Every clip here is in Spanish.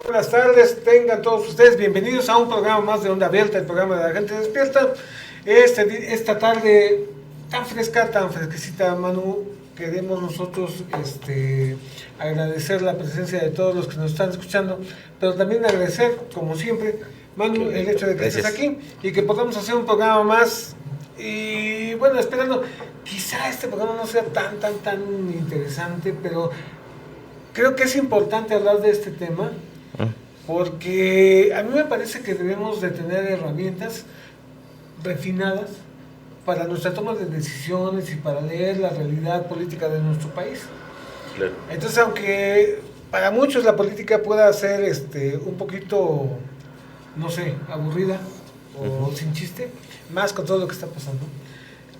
Buenas tardes, tengan todos ustedes bienvenidos a un programa más de Onda Abierta, el programa de la gente despierta. Esta tarde tan fresca, tan fresquecita, Manu, queremos nosotros agradecer la presencia de todos los que nos están escuchando, pero también agradecer, como siempre, Manu, el hecho de que estés aquí y que podamos hacer un programa más. Y bueno, esperando, quizá este programa no sea tan interesante, pero creo que es importante hablar de este tema, porque a mí me parece que debemos de tener herramientas refinadas para nuestra toma de decisiones y para leer la realidad política de nuestro país. Claro. Entonces, aunque para muchos la política pueda ser un poquito, no sé, aburrida o sin chiste, más con todo lo que está pasando,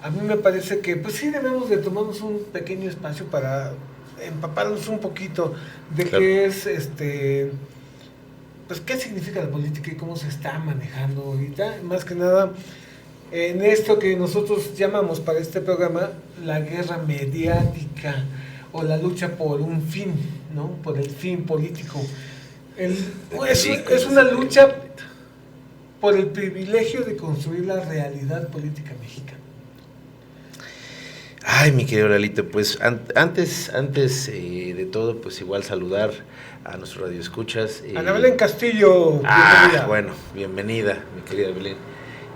a mí me parece que pues sí debemos de tomarnos un pequeño espacio para empaparnos un poquito de qué es pues qué significa la política y cómo se está manejando ahorita, más que nada en esto que nosotros llamamos para este programa la guerra mediática o la lucha por un fin, ¿no? Por el fin político. Es una lucha por el privilegio de construir la realidad política mexicana. Ay, mi querido Lalito, pues antes de todo, pues igual saludar a nuestro radioescuchas. Ana Belén Castillo, bienvenida. Bueno, bienvenida, mi querida Belén.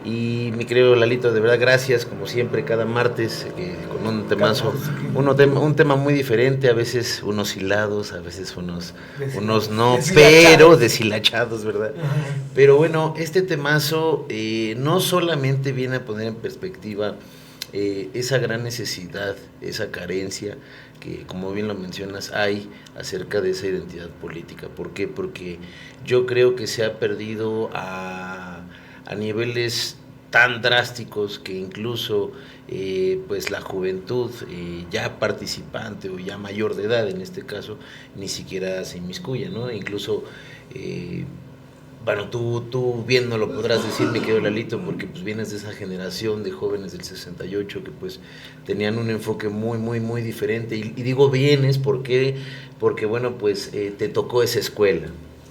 Y mi querido Lalito, de verdad, gracias, como siempre, cada martes, con un temazo, un tema muy diferente, a veces unos hilados, a veces unos no, pero deshilachados, ¿verdad? Ajá. Pero bueno, este temazo no solamente viene a poner en perspectiva esa gran necesidad, esa carencia que, como bien lo mencionas, hay acerca de esa identidad política. ¿Por qué? Porque yo creo que se ha perdido a niveles tan drásticos que incluso pues la juventud ya participante o ya mayor de edad en este caso ni siquiera se inmiscuye, ¿no? Incluso bueno, tú bien no lo podrás decir, mi querido Lalito, porque pues vienes de esa generación de jóvenes del 68 que pues tenían un enfoque muy diferente, y digo vienes porque bueno, pues te tocó esa escuela,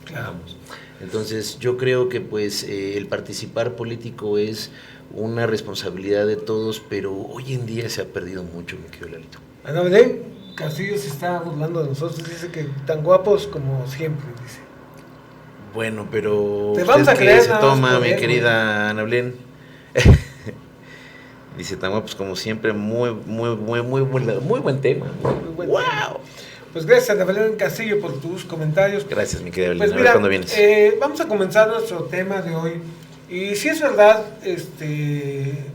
digamos. Entonces yo creo que pues el participar político es una responsabilidad de todos, pero hoy en día se ha perdido mucho, mi querido Lalito. Ana Belén Castillo se está burlando de nosotros, dice que tan guapos como siempre, dice. Bueno, pero te vamos a creer, se toma, mi querida Ana Belén. Dice tan guapos como siempre, muy buen tema. Muy ¡wow! Pues gracias, Ana Belén Castillo, por tus comentarios. Gracias, mi querida Belén. Pues a mira, ver cuándo vienes. Vamos a comenzar nuestro tema de hoy. Y si es verdad,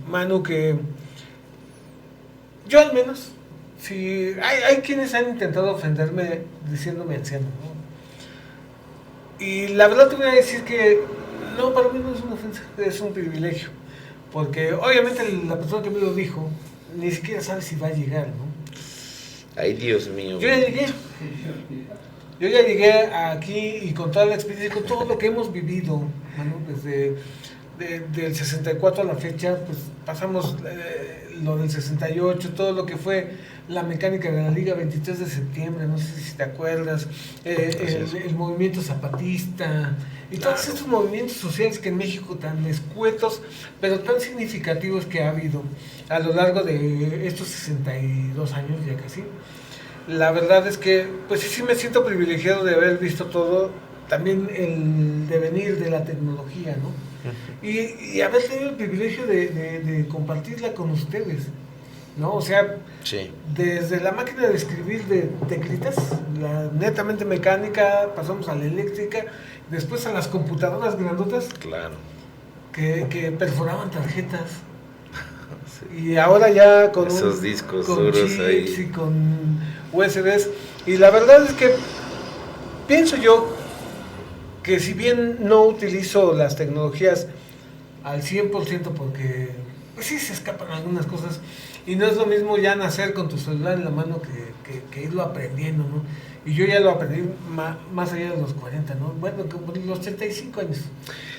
Manu, que yo al menos, si hay quienes han intentado ofenderme diciéndome anciano, ¿no? Y la verdad te voy a decir que no, para mí no es una ofensa, es un privilegio. Porque obviamente la persona que me lo dijo ni siquiera sabe si va a llegar, ¿no? Ay, Dios mío. Yo ya llegué aquí y con toda la experiencia, con todo lo que hemos vivido, Manu, desde del 64 a la fecha, pues pasamos lo del 68, todo lo que fue la mecánica de la Liga 23 de septiembre, no sé si te acuerdas, el movimiento zapatista y todos estos movimientos sociales que en México tan escuetos, pero tan significativos que ha habido a lo largo de estos 62 años ya casi. La verdad es que pues sí me siento privilegiado de haber visto todo, también el devenir de la tecnología, ¿no? Y haber tenido el privilegio de compartirla con ustedes, ¿no? O sea, sí. Desde la máquina de escribir de teclitas, la netamente mecánica, pasamos a la eléctrica, después a las computadoras grandotas, claro, que perforaban tarjetas. Sí. Y ahora ya con esos discos con duros chips ahí y con USBs. Y la verdad es que pienso yo que si bien no utilizo las tecnologías al 100% porque pues sí se escapan algunas cosas y no es lo mismo ya nacer con tu celular en la mano que irlo aprendiendo, ¿no? Y yo ya lo aprendí más allá de los 40, ¿no? Bueno, como los 35 años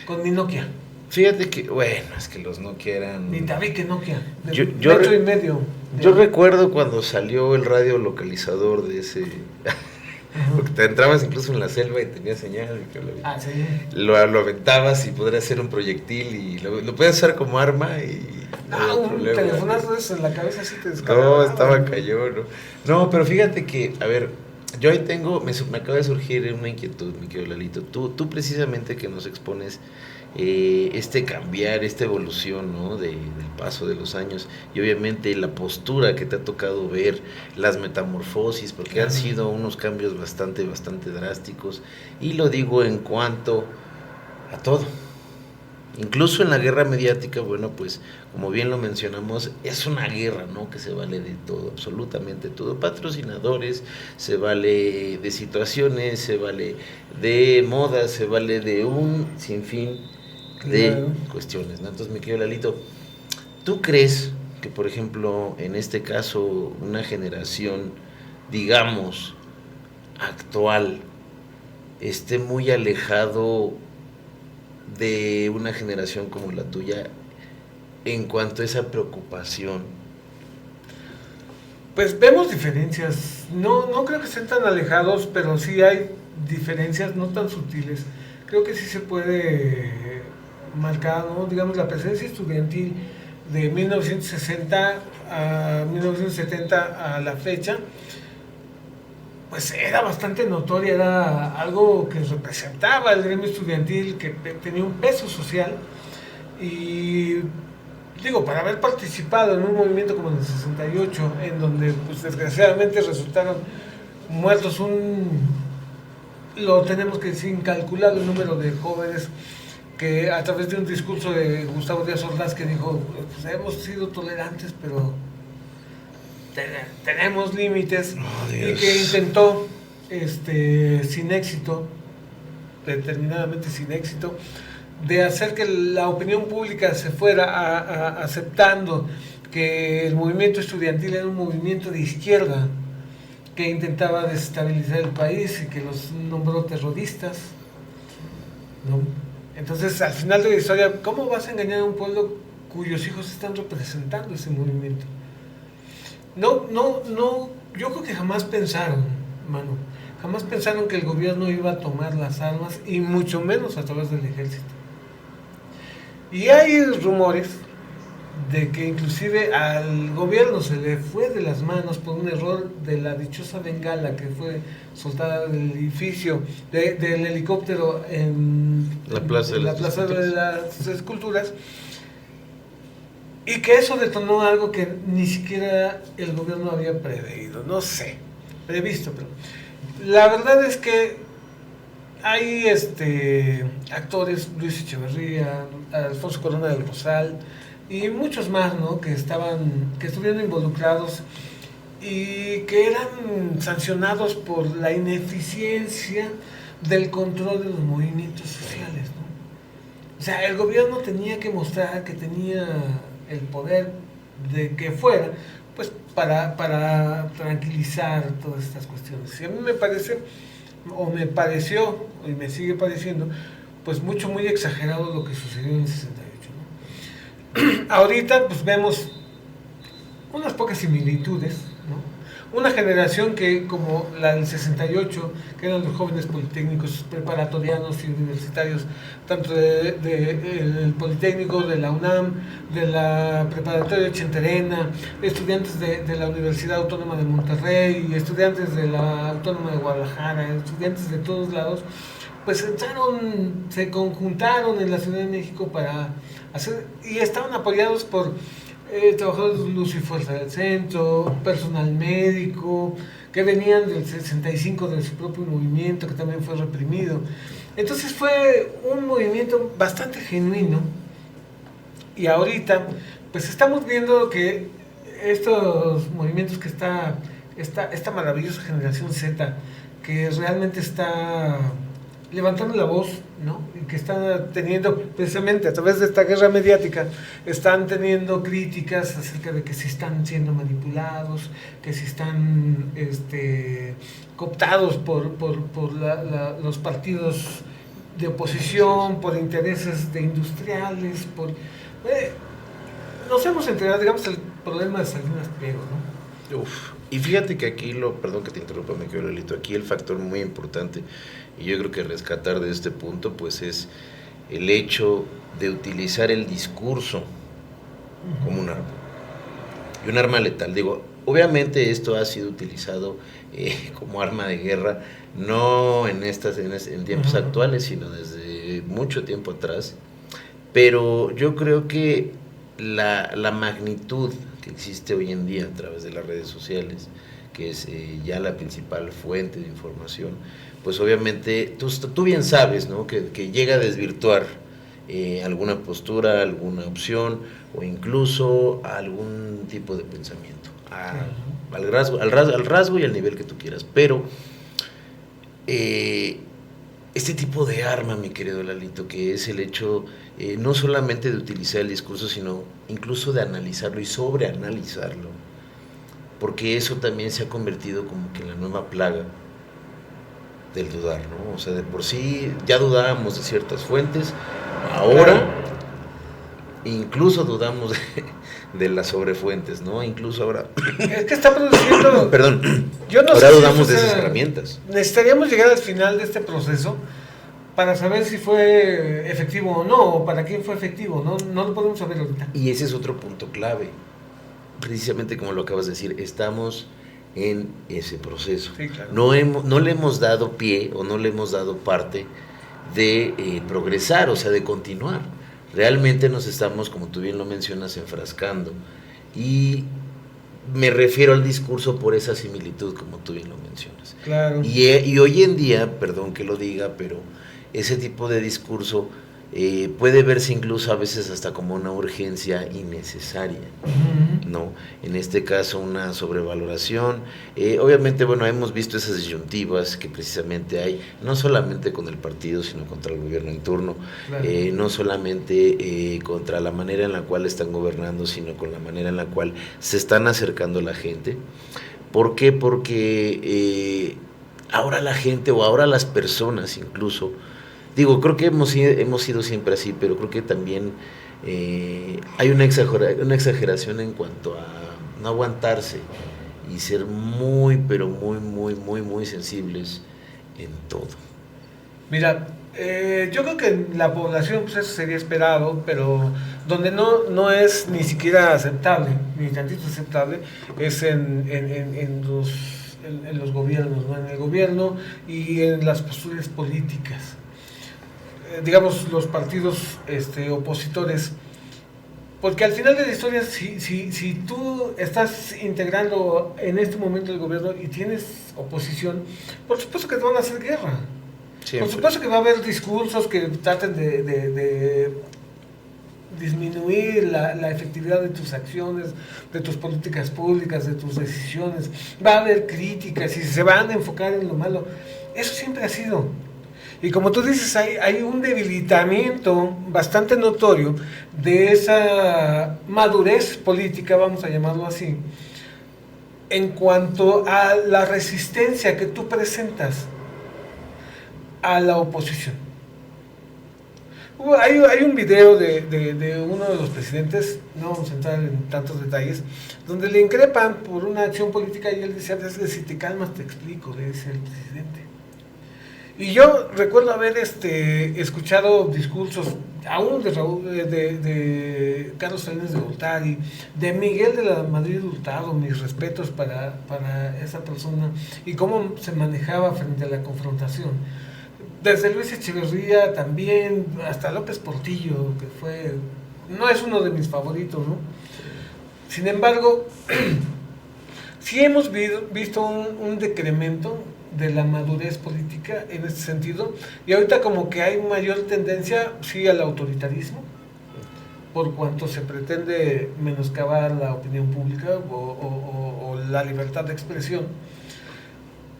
con mi Nokia. Fíjate que, bueno, es que los Nokia eran... Ni tabique Nokia, yo metro y medio. Yo recuerdo cuando salió el radio localizador de ese... porque te entrabas incluso en la selva y tenías señal. Sí. Lo aventabas y podría ser un proyectil y lo podías usar como arma y no, un problema. telefonazo en la cabeza así te descargaba. No, estaba cayón. No, pero fíjate que, a ver, yo ahí tengo, me acaba de surgir una inquietud, mi querido Lalito. Tú precisamente que nos expones este cambiar, esta evolución, ¿no? Del paso de los años y obviamente la postura que te ha tocado ver, las metamorfosis, porque han sido unos cambios bastante drásticos, y lo digo en cuanto a todo. Incluso en la guerra mediática, bueno, pues como bien lo mencionamos, es una guerra, ¿no? Que se vale de todo, absolutamente todo. Patrocinadores, se vale de situaciones, se vale de modas, se vale de un sinfín de cuestiones, ¿no? Entonces, mi querido Lalito, ¿tú crees que, por ejemplo, en este caso, una generación, digamos, actual, esté muy alejado de una generación como la tuya en cuanto a esa preocupación? Pues vemos diferencias, no creo que estén tan alejados, pero sí hay diferencias no tan sutiles. Creo que sí se puede marcar, ¿no? Digamos, la presencia estudiantil de 1960 a 1970 a la fecha, pues era bastante notoria, era algo que representaba el gremio estudiantil, que tenía un peso social, y digo, para haber participado en un movimiento como en el 68, en donde pues desgraciadamente resultaron muertos lo tenemos que decir, incalculable número de jóvenes, que a través de un discurso de Gustavo Díaz Ordaz, que dijo, pues hemos sido tolerantes, pero tenemos límites, y que intentó, sin éxito, determinadamente sin éxito, de hacer que la opinión pública se fuera aceptando que el movimiento estudiantil era un movimiento de izquierda que intentaba desestabilizar el país y que los nombró terroristas, ¿no? Entonces, al final de la historia, ¿cómo vas a engañar a un pueblo cuyos hijos están representando ese movimiento? No, yo creo que jamás pensaron, mano, jamás pensaron que el gobierno iba a tomar las armas, y mucho menos a través del ejército. Y hay rumores de que inclusive al gobierno se le fue de las manos por un error de la dichosa bengala que fue soltada del edificio, del helicóptero en la plaza de las esculturas, y que eso detonó algo que ni siquiera el gobierno había previsto, pero la verdad es que hay actores, Luis Echeverría, Alfonso Corona del Rosal y muchos más, ¿no? que estuvieron involucrados y que eran sancionados por la ineficiencia del control de los movimientos sociales, ¿no? O sea, el gobierno tenía que mostrar que tenía el poder de que fuera, pues para tranquilizar todas estas cuestiones. Y a mí me parece, o me pareció, y me sigue pareciendo, pues muy exagerado lo que sucedió en el 68, ¿no? Ahorita pues vemos unas pocas similitudes, ¿no? Una generación que, como la del 68, que eran los jóvenes politécnicos, preparatorianos y universitarios, tanto del Politécnico, de la UNAM, de la Preparatoria de Chenterena, estudiantes de la Universidad Autónoma de Monterrey, estudiantes de la Autónoma de Guadalajara, estudiantes de todos lados, pues se conjuntaron en la Ciudad de México para hacer, y estaban apoyados por trabajadores de Luz y Fuerza del Centro, personal médico, que venían del 65 de su propio movimiento, que también fue reprimido. Entonces fue un movimiento bastante genuino, y ahorita pues estamos viendo que estos movimientos que esta maravillosa generación Z, que realmente está levantando la voz, ¿no? Y que están teniendo, precisamente a través de esta guerra mediática, están teniendo críticas acerca de que si están siendo manipulados, que si están cooptados por los partidos de oposición, por intereses de industriales, nos hemos enterado, digamos, el problema de Salinas Pliego, ¿no? Uf. Y fíjate que aquí perdón que te interrumpa, me quedo Lalito, aquí el factor muy importante, y yo creo que rescatar de este punto, pues es el hecho de utilizar el discurso como un arma, y un arma letal. Digo, obviamente esto ha sido utilizado como arma de guerra, no en tiempos actuales, sino desde mucho tiempo atrás, pero yo creo que la magnitud que existe hoy en día a través de las redes sociales, que es ya la principal fuente de información, pues obviamente tú bien sabes, ¿no? que llega a desvirtuar alguna postura, alguna opción o incluso algún tipo de pensamiento, al rasgo y al nivel que tú quieras, pero este tipo de arma, mi querido Lalito, que es el hecho no solamente de utilizar el discurso, sino incluso de analizarlo y sobreanalizarlo, porque eso también se ha convertido como que en la nueva plaga del dudar, ¿no? O sea, de por sí ya dudábamos de ciertas fuentes, ahora incluso dudamos de las sobrefuentes, ¿no? Incluso ahora... Es que está produciendo... Perdón, yo no ahora sé dudamos si de esas herramientas. Necesitaríamos llegar al final de este proceso para saber si fue efectivo o no, o para quién fue efectivo, no lo podemos saber ahorita. Y ese es otro punto clave, precisamente como lo acabas de decir, estamos en ese proceso. Sí, claro. No le hemos dado pie o no le hemos dado parte de progresar, o sea, de continuar. Realmente nos estamos, como tú bien lo mencionas, enfrascando. Y me refiero al discurso por esa similitud, como tú bien lo mencionas. Claro. Y hoy en día, perdón que lo diga, pero ese tipo de discurso puede verse incluso a veces hasta como una urgencia innecesaria, ¿no? En este caso una sobrevaloración. Obviamente, bueno, hemos visto esas disyuntivas que precisamente hay, no solamente con el partido, sino contra el gobierno en turno, claro. No solamente contra la manera en la cual están gobernando, sino con la manera en la cual se están acercando a la gente. ¿Por qué? Porque ahora la gente o ahora las personas incluso, digo, creo que hemos sido siempre así, pero creo que también hay una exageración en cuanto a no aguantarse y ser muy, pero muy sensibles en todo. Mira, yo creo que en la población pues eso sería esperado, pero donde no es ni siquiera aceptable, ni tantito aceptable, es en los gobiernos, ¿no? En el gobierno y en las posturas políticas. Digamos, los partidos opositores, porque al final de la historia, si tú estás integrando en este momento el gobierno y tienes oposición, por supuesto que te van a hacer guerra. Siempre. Por supuesto que va a haber discursos que traten de disminuir la efectividad de tus acciones, de tus políticas públicas, de tus decisiones. Va a haber críticas y se van a enfocar en lo malo. Eso siempre ha sido. Y como tú dices, hay un debilitamiento bastante notorio de esa madurez política, vamos a llamarlo así, en cuanto a la resistencia que tú presentas a la oposición. Hay un video de uno de los presidentes, no vamos a entrar en tantos detalles, donde le increpan por una acción política y él dice, si te calmas te explico, le dice el presidente. Y yo recuerdo haber escuchado discursos aún de Carlos Salinas de Gortari, de Miguel de la Madrid Hurtado, mis respetos para esa persona y cómo se manejaba frente a la confrontación. Desde Luis Echeverría también, hasta López Portillo, que no es uno de mis favoritos, ¿no? Sin embargo, sí hemos visto un decremento de la madurez política en este sentido, y ahorita como que hay mayor tendencia, sí, al autoritarismo, por cuanto se pretende menoscabar la opinión pública o la libertad de expresión.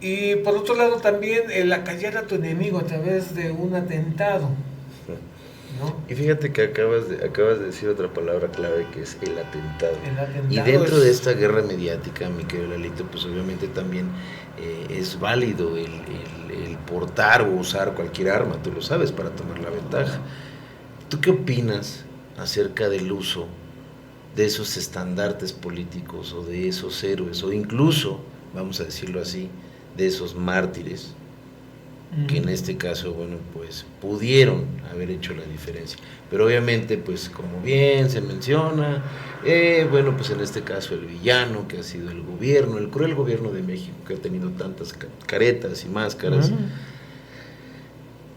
Y por otro lado también el acallar a tu enemigo a través de un atentado, ¿no? Y fíjate que acabas de decir otra palabra clave, que es el atentado. Y dentro de esta guerra mediática, mi querido Lalito, pues obviamente también es válido el portar o usar cualquier arma, tú lo sabes, para tomar la ventaja. ¿Tú qué opinas acerca del uso de esos estandartes políticos o de esos héroes, o incluso, vamos a decirlo así, de esos mártires, que en este caso, bueno, pues pudieron haber hecho la diferencia. Pero obviamente, pues como bien se menciona, bueno, pues en este caso el villano que ha sido el gobierno, el cruel gobierno de México, que ha tenido tantas caretas y máscaras,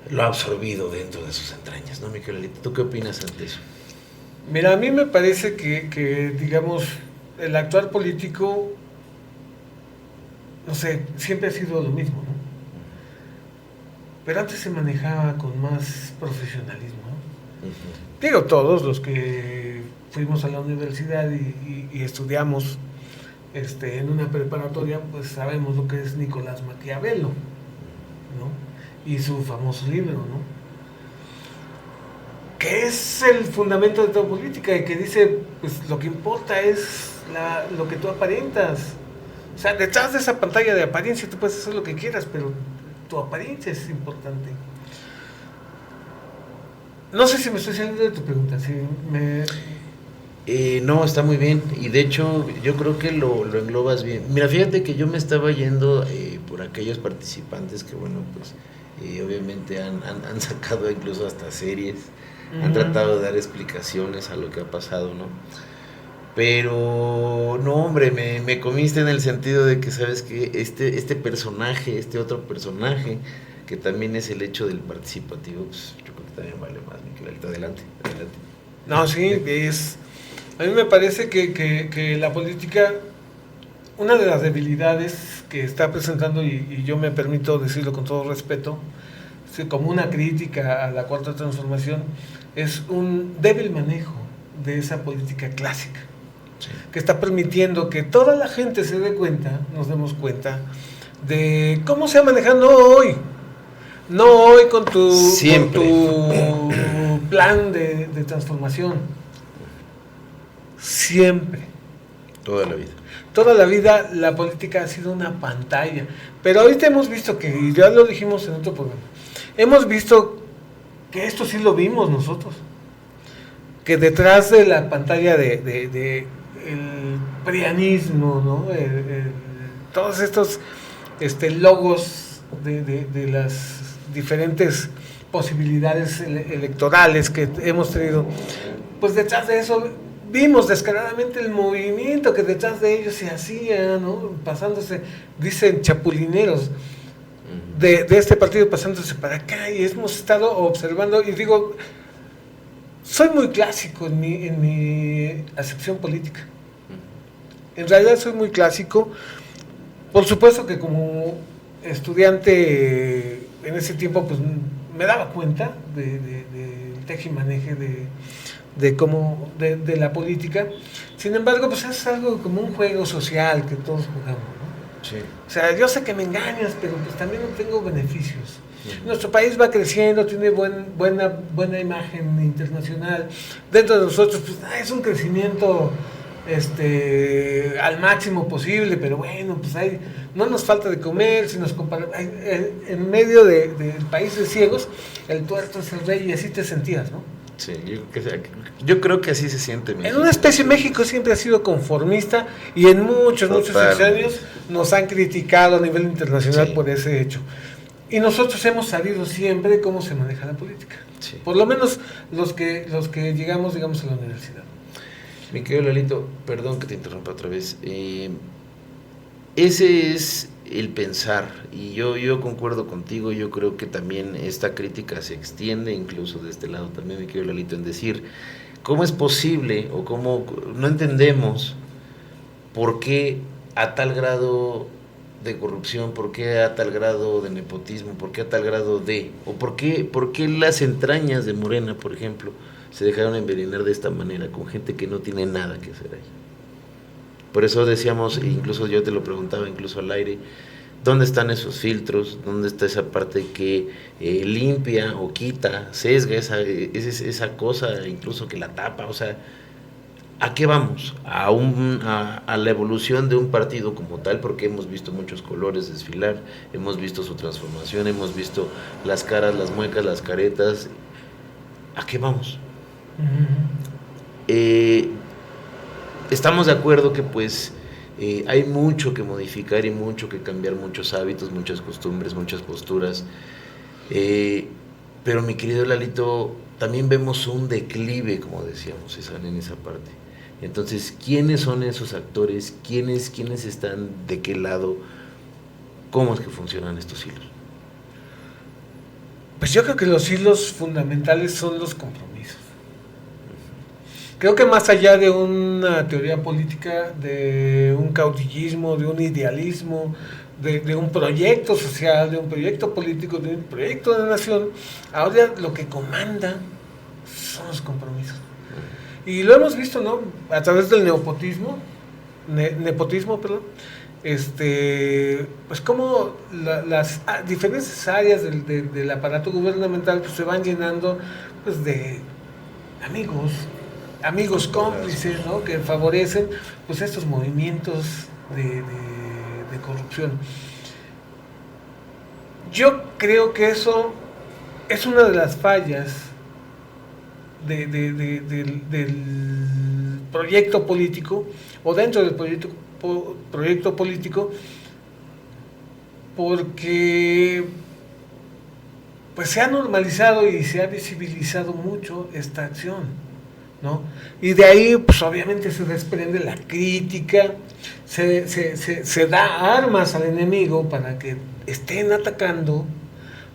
lo ha absorbido dentro de sus entrañas, ¿no, Miguelito? ¿Tú qué opinas ante eso? Mira, a mí me parece que digamos, el actual político, no sé, siempre ha sido lo mismo, ¿no? Pero antes se manejaba con más profesionalismo, ¿no? Digo, todos los que fuimos a la universidad y estudiamos en una preparatoria, pues sabemos lo que es Nicolás Maquiavelo, ¿no? Y su famoso libro, ¿no? Que es el fundamento de toda política y que dice, pues lo que importa es lo que tú aparentas. O sea, detrás de esa pantalla de apariencia tú puedes hacer lo que quieras, pero tu apariencia es importante. No sé si me estoy saliendo de tu pregunta. Si no, está muy bien, y de hecho yo creo que lo englobas bien. Mira, fíjate que yo me estaba yendo por aquellos participantes que, bueno, pues obviamente han sacado incluso hasta series, han tratado de dar explicaciones a lo que ha pasado, ¿no? Pero, no, hombre, me comiste en el sentido de que, ¿sabes qué? Este personaje, este otro personaje, que también es el hecho del participativo, pues yo creo que también vale más, Miquel. Adelante. No, sí, a mí me parece que la política, una de las debilidades que está presentando, y yo me permito decirlo con todo respeto, como una crítica a la Cuarta Transformación, es un débil manejo de esa política clásica. Sí. Que está permitiendo que toda la gente se dé cuenta, nos demos cuenta, de cómo se ha manejado hoy. No hoy con tu plan de transformación. Siempre. Toda la vida. Toda la vida la política ha sido una pantalla. Pero ahorita hemos visto que, y ya lo dijimos en otro programa, hemos visto que esto sí lo vimos nosotros. Que detrás de la pantalla de el prianismo, ¿no? Todos estos logos de las diferentes posibilidades electorales que hemos tenido, pues detrás de eso vimos descaradamente el movimiento que detrás de ellos se hacía, ¿no? Pasándose, dicen chapulineros de este partido pasándose para acá, y hemos estado observando, y digo, soy muy clásico en mi acepción política. En realidad soy muy clásico. Por supuesto que como estudiante en ese tiempo, pues me daba cuenta del tejimaneje de la política. Sin embargo, pues es algo como un juego social que todos jugamos, ¿no? Sí. O sea, yo sé que me engañas, pero pues también obtengo beneficios. Nuestro país va creciendo, tiene buena imagen internacional. Dentro de nosotros, pues es un crecimiento al máximo posible, pero bueno, pues no nos falta de comer. Si nos comparamos, en medio del país de ciegos, el tuerto es el rey, y así te sentías, ¿no? Sí, yo creo que así se siente México. En una especie, México siempre ha sido conformista, y en muchos años nos han criticado a nivel internacional, sí, por ese hecho. Y nosotros hemos sabido siempre cómo se maneja la política. Sí. Por lo menos los que llegamos, digamos, a la universidad. Mi querido Lalito, perdón que te interrumpa otra vez. Ese es el pensar, y yo concuerdo contigo. Yo creo que también esta crítica se extiende incluso de este lado también, mi querido Lalito, en decir, ¿cómo es posible o cómo no entendemos por qué a tal grado de corrupción, por qué a tal grado de nepotismo, por qué a tal grado o por qué las entrañas de Morena, por ejemplo, se dejaron envenenar de esta manera con gente que no tiene nada que hacer ahí? Por eso decíamos, incluso yo te lo preguntaba incluso al aire, ¿dónde están esos filtros? ¿Dónde está esa parte que limpia o quita, sesga esa cosa, incluso que la tapa? O sea, ¿a qué vamos? A la evolución de un partido como tal, porque hemos visto muchos colores desfilar, hemos visto su transformación, hemos visto las caras, las muecas, las caretas. ¿A qué vamos? estamos de acuerdo que pues hay mucho que modificar y mucho que cambiar, muchos hábitos, muchas costumbres, muchas posturas. Pero mi querido Lalito, también vemos un declive, como decíamos, en esa parte. Entonces, ¿quiénes son esos actores? ¿Quiénes están de qué lado? ¿Cómo es que funcionan estos hilos? Pues yo creo que los hilos fundamentales son los compromisos. Creo que más allá de una teoría política, de un caudillismo, de un idealismo, de un proyecto social, de un proyecto político, de un proyecto de nación, ahora lo que comanda son los compromisos. Y lo hemos visto, ¿no? A través del nepotismo, pues como las diferentes áreas del aparato gubernamental pues, se van llenando pues de amigos cómplices, ¿no? Que favorecen pues estos movimientos de corrupción. Yo creo que eso es una de las fallas del proyecto político o dentro del proyecto político, porque pues se ha normalizado y se ha visibilizado mucho esta acción, ¿no? Y de ahí pues obviamente se desprende la crítica, se da armas al enemigo para que estén atacando,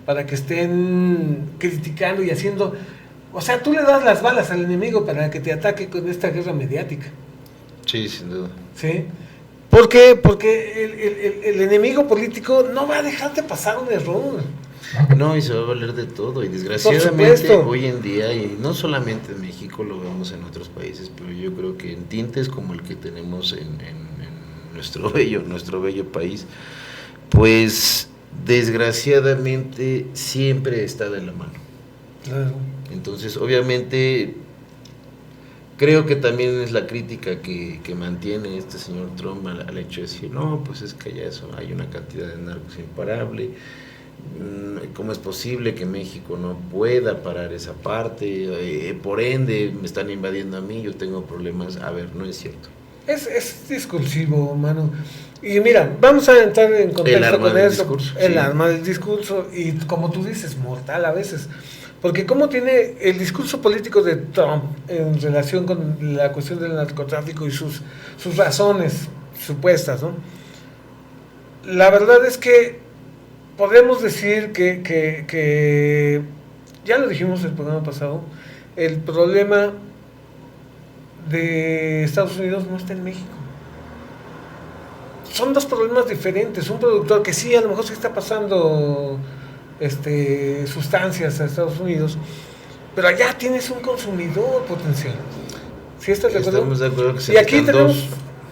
para que estén criticando y haciendo, o sea, tú le das las balas al enemigo para que te ataque con esta guerra mediática. Sí, sin duda. ¿Sí? ¿Por qué? Porque el enemigo político no va a dejarte pasar un error. No, y se va a valer de todo. Y desgraciadamente hoy en día, y no solamente en México, lo vemos en otros países, pero yo creo que en tintes como el que tenemos en nuestro bello país, pues desgraciadamente siempre está de la mano. Claro. Entonces, obviamente, creo que también es la crítica que mantiene este señor Trump al hecho de decir, no, pues es que allá eso, hay una cantidad de narcos imparable. ¿Cómo es posible que México no pueda parar esa parte? Por ende, me están invadiendo a mí, yo tengo problemas. A ver, no es cierto. Es discursivo, mano. Y mira, vamos a entrar en contexto con eso. El arma del discurso, y como tú dices, mortal a veces. Porque cómo tiene el discurso político de Trump en relación con la cuestión del narcotráfico y sus razones supuestas, ¿no? La verdad es que podemos decir que ya lo dijimos el programa pasado, el problema de Estados Unidos no está en México. Son dos problemas diferentes. Un productor que sí, a lo mejor sí está pasando sustancias a Estados Unidos, pero allá tienes un consumidor potencial. ¿Sí estás de acuerdo? Estamos de acuerdo que se y aquí tenemos, dos.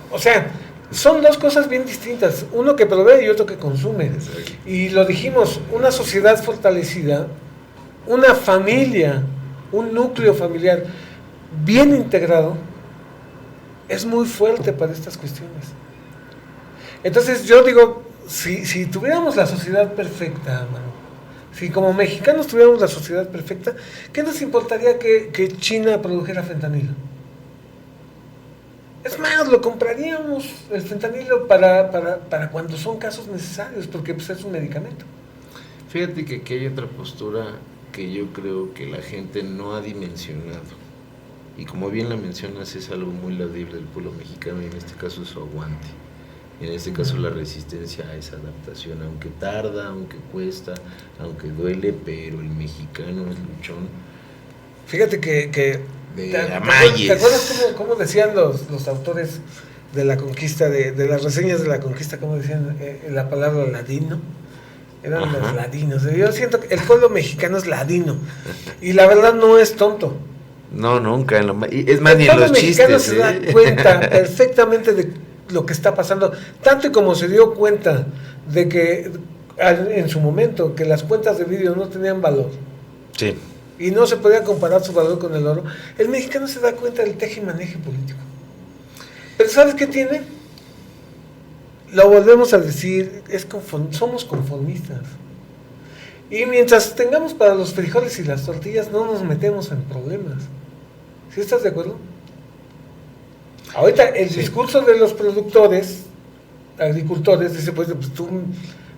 O sea, son dos cosas bien distintas, uno que provee y otro que consume. Exacto. Y lo dijimos, una sociedad fortalecida, una familia, un núcleo familiar bien integrado, es muy fuerte para estas cuestiones. Entonces yo digo, si tuviéramos la sociedad perfecta, mano, si como mexicanos tuviéramos la sociedad perfecta, ¿qué nos importaría que China produjera fentanilo? Es más, lo compraríamos el fentanilo para cuando son casos necesarios, porque pues, es un medicamento. Fíjate que aquí hay otra postura que yo creo que la gente no ha dimensionado. Y como bien la mencionas, es algo muy laudable del pueblo mexicano, y en este caso su aguante. En este caso la resistencia a esa adaptación, aunque tarda, aunque cuesta, aunque duele, pero el mexicano es luchón. Fíjate que ¿te acuerdas cómo decían los autores de la conquista, de las reseñas de la conquista, cómo decían la palabra ladino? Eran Ajá. Los ladinos. Yo siento que el pueblo mexicano es ladino, y la verdad no es tonto. No, nunca. Es más, ni en los chistes. El pueblo mexicano se da cuenta perfectamente de lo que está pasando, tanto y como se dio cuenta de que en su momento que las cuentas de vídeo no tenían valor. Sí. Y no se podía comparar su valor con el oro. El mexicano se da cuenta del teje y maneje político. Pero ¿sabes qué tiene? Lo volvemos a decir, somos conformistas. Y mientras tengamos para los frijoles y las tortillas, no nos metemos en problemas. ¿Sí estás de acuerdo? Ahorita el discurso de los productores, agricultores, dice, pues tú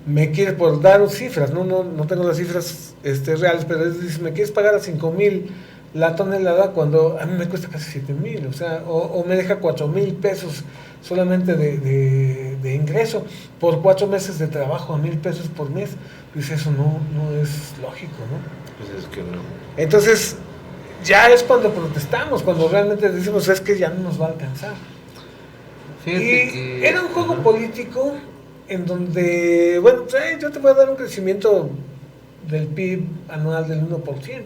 me quieres, por dar cifras, no tengo las cifras reales, pero dice, me quieres pagar a 5,000 la tonelada cuando a mí me cuesta casi 7,000, o sea, o me deja 4,000 pesos solamente de ingreso por 4 meses de trabajo, a 1,000 pesos por mes. Dice, eso no es lógico, ¿no? Pues es que no. Entonces, ya es cuando protestamos, cuando realmente decimos, es que ya no nos va a alcanzar. Fíjate Y que... era un juego político en donde, bueno, yo te voy a dar un crecimiento del PIB anual del 1%.